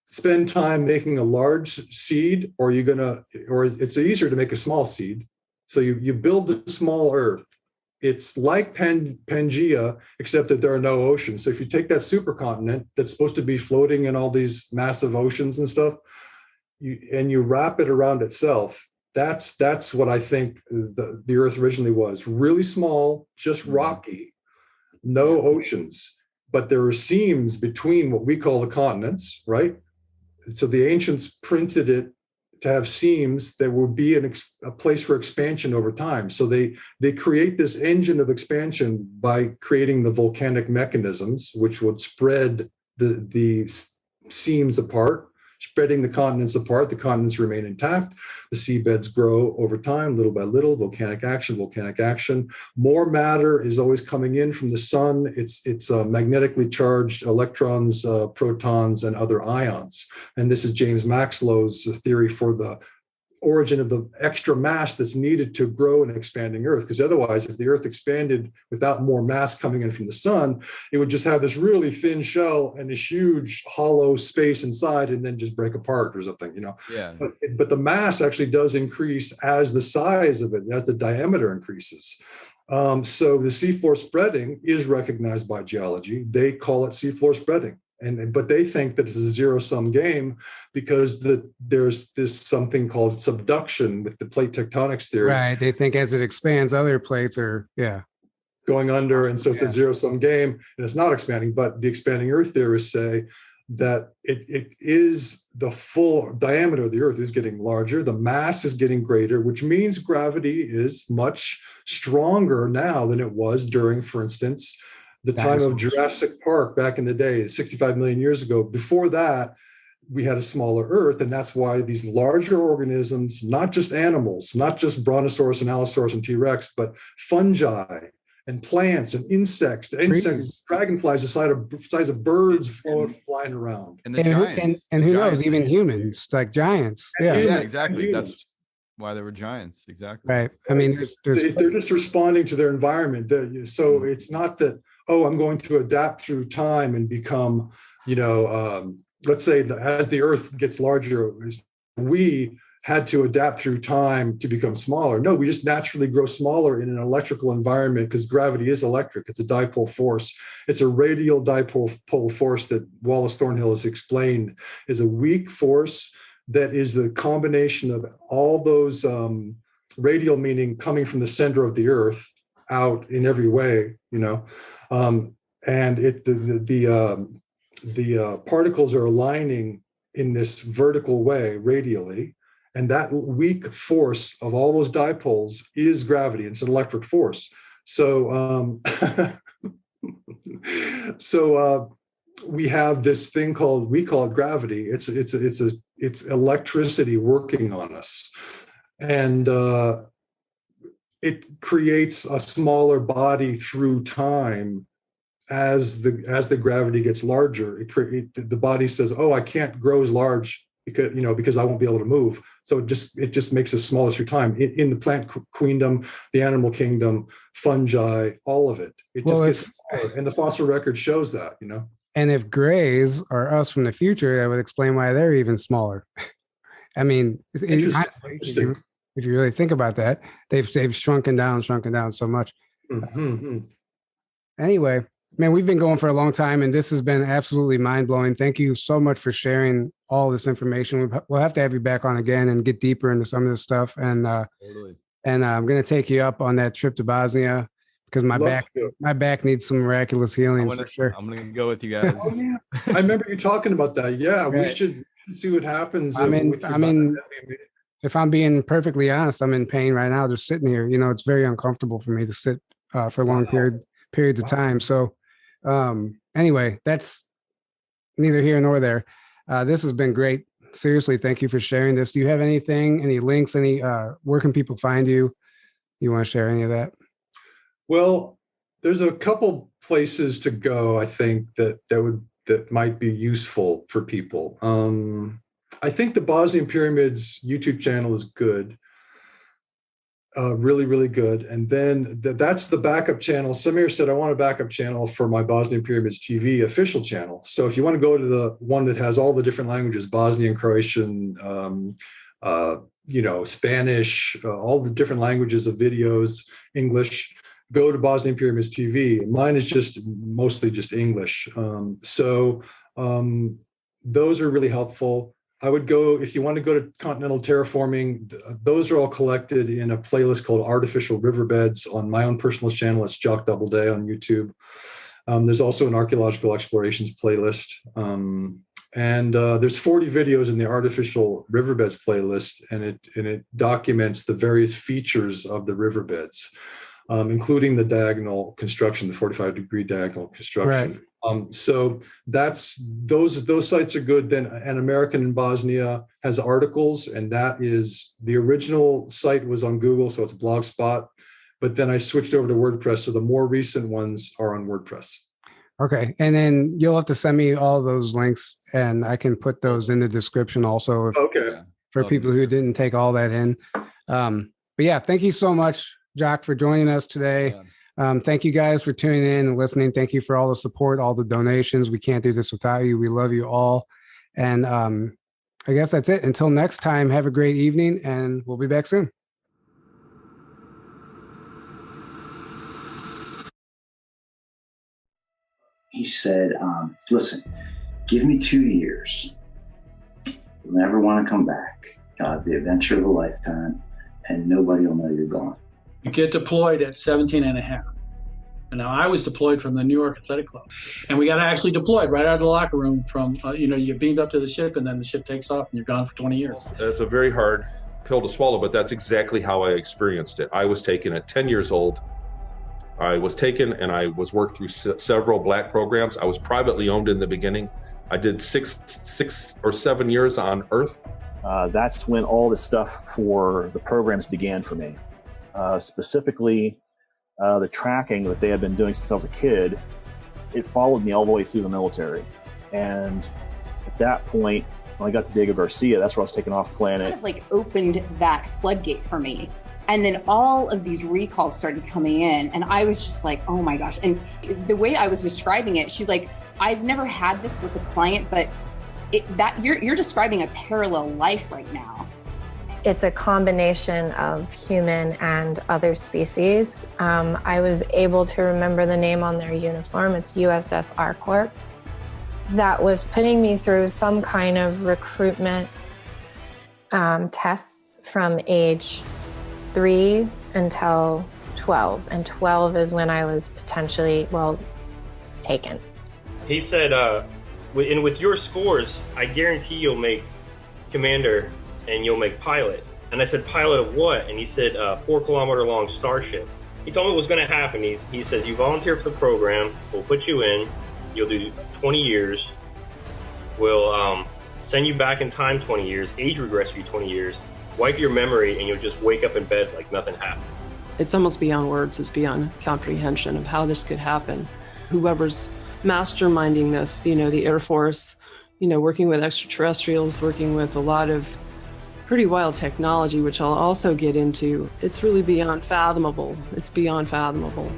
spend time making a large seed, or it's easier to make a small seed? So you build the small Earth. It's like Pangea, except that there are no oceans. So if you take that supercontinent that's supposed to be floating in all these massive oceans and stuff, you wrap it around itself, that's what I think the Earth originally was. Really small, just rocky, no oceans. But there are seams between what we call the continents, right? So the ancients printed it to have seams that would be a place for expansion over time. So they create this engine of expansion by creating the volcanic mechanisms, which would spread the seams apart, spreading the continents apart. The continents remain intact. The seabeds grow over time, little by little, volcanic action. More matter is always coming in from the sun. It's magnetically charged electrons, protons, and other ions. And this is James Maxwell's theory for the origin of the extra mass that's needed to grow an expanding Earth. Because otherwise, if the Earth expanded without more mass coming in from the sun, it would just have this really thin shell and this huge hollow space inside, and then just break apart or something, Yeah. But the mass actually does increase as the size of it, as the diameter increases. So the seafloor spreading is recognized by geology. They call it seafloor spreading. But they think that it's a zero-sum game because there's this something called subduction with the plate tectonics theory. Right. They think as it expands, other plates are, going under. And so it's a zero-sum game, and it's not expanding. But the expanding Earth theorists say that it is the full diameter of the Earth is getting larger, the mass is getting greater, which means gravity is much stronger now than it was during, for instance, the time of Jurassic Park back in the day, 65 million years ago. Before that, we had a smaller Earth, and that's why these larger organisms, not just animals, not just Brontosaurus and Allosaurus and T-Rex, but fungi and plants and insects, dragonflies the size of birds flying around. And the giants. And who knows, even humans, like giants. Yeah, exactly. That's why they were giants. Exactly. Right. I mean, they're just responding to their environment. So it's not that, oh, I'm going to adapt through time and become, let's say that as the Earth gets larger, we had to adapt through time to become smaller. No, we just naturally grow smaller in an electrical environment because gravity is electric. It's a dipole force. It's a radial dipole force that Wallace Thornhill has explained is a weak force that is the combination of all those radial, meaning coming from the center of the Earth out in every way, and the particles are aligning in this vertical way radially. And that weak force of all those dipoles is gravity. It's an electric force. So, we have this thing we call it gravity. It's electricity working on us, and it creates a smaller body through time. As the gravity gets larger, the body says, "Oh, I can't grow as large because I won't be able to move." So it just makes us smaller through time. In the plant queendom, the animal kingdom, fungi, all of it. It just gets smaller. And the fossil record shows that, And if grays are us from the future, that would explain why they're even smaller. I mean, interesting. If you really think about that, they've shrunken down so much. Mm-hmm. Anyway, man, we've been going for a long time, and this has been absolutely mind-blowing. Thank you so much for sharing all this information. We'll have to have you back on again and get deeper into some of this stuff. And Totally. And I'm going to take you up on that trip to Bosnia because my back needs some miraculous healing for sure. I'm going to go with you guys. Oh, yeah. I remember you talking about that. Yeah, right. We should see what happens. If I'm being perfectly honest, I'm in pain right now just sitting here. It's very uncomfortable for me to sit for long periods of time. So anyway, that's neither here nor there. This has been great. Seriously, thank you for sharing this. Do you have anything, any links, where can people find you? You want to share any of that? Well, there's a couple places to go, I think, that might be useful for people. I think the Bosnian Pyramids YouTube channel is good. Really, really good. And then that's the backup channel. Samir said, I want a backup channel for my Bosnian Pyramids TV official channel. So if you want to go to the one that has all the different languages, Bosnian, Croatian, Spanish, all the different languages of videos, English, go to Bosnian Pyramids TV. Mine is mostly just English. Those are really helpful. I would go, if you want to go to Continental Terraforming, those are all collected in a playlist called Artificial Riverbeds on my own personal channel. It's Jock Doubleday on YouTube. There's also an Archaeological Explorations playlist. There's 40 videos in the Artificial Riverbeds playlist, and it documents the various features of the riverbeds, including the diagonal construction, the 45-degree diagonal construction. Right. So those sites are good. Then An American in Bosnia has articles, and that is the original site was on Google, so it's Blogspot. But then I switched over to WordPress, so the more recent ones are on WordPress. Okay, and then you'll have to send me all those links, and I can put those in the description also. For people who didn't take all that in. But yeah, thank you so much, Jock, for joining us today. Yeah. Thank you guys for tuning in and listening. Thank you for all the support, all the donations. We can't do this without you. We love you all. And I guess that's it. Until next time, have a great evening, and we'll be back soon. He said, listen, give me 2 years. You'll never want to come back. The adventure of a lifetime, and nobody will know you're gone. You get deployed at 17 and a half. And now I was deployed from the New York Athletic Club, and we got actually deployed right out of the locker room from, you get beamed up to the ship, and then the ship takes off and you're gone for 20 years. It's a very hard pill to swallow, but that's exactly how I experienced it. I was taken at 10 years old. I was taken and I was worked through several black programs. I was privately owned in the beginning. I did six or 7 years on Earth. That's when all the stuff for the programs began for me. Specifically, the tracking that they had been doing since I was a kid, it followed me all the way through the military. And at that point, when I got to Diego Garcia, that's where I was taken off planet. Kind of like opened that floodgate for me. And then all of these recalls started coming in, and I was just like, oh my gosh. And the way I was describing it, she's like, I've never had this with a client, but you're describing a parallel life right now. It's a combination of human and other species. I was able to remember the name on their uniform. It's USS Arcorp. That was putting me through some kind of recruitment tests from age 3 until 12. And 12 is when I was potentially, taken. He said, with your scores, I guarantee you'll make commander and you'll make pilot. And I said, pilot of what? And he said, 4-kilometer-long starship. He told me what was going to happen. He says, you volunteer for the program, we'll put you in, you'll do 20 years, we'll send you back in time 20 years, age regress you 20 years, wipe your memory, and you'll just wake up in bed like nothing happened. It's almost beyond words, it's beyond comprehension of how this could happen. Whoever's masterminding this, the Air Force, working with extraterrestrials, working with a lot of pretty wild technology, which I'll also get into, it's really beyond fathomable. It's beyond fathomable.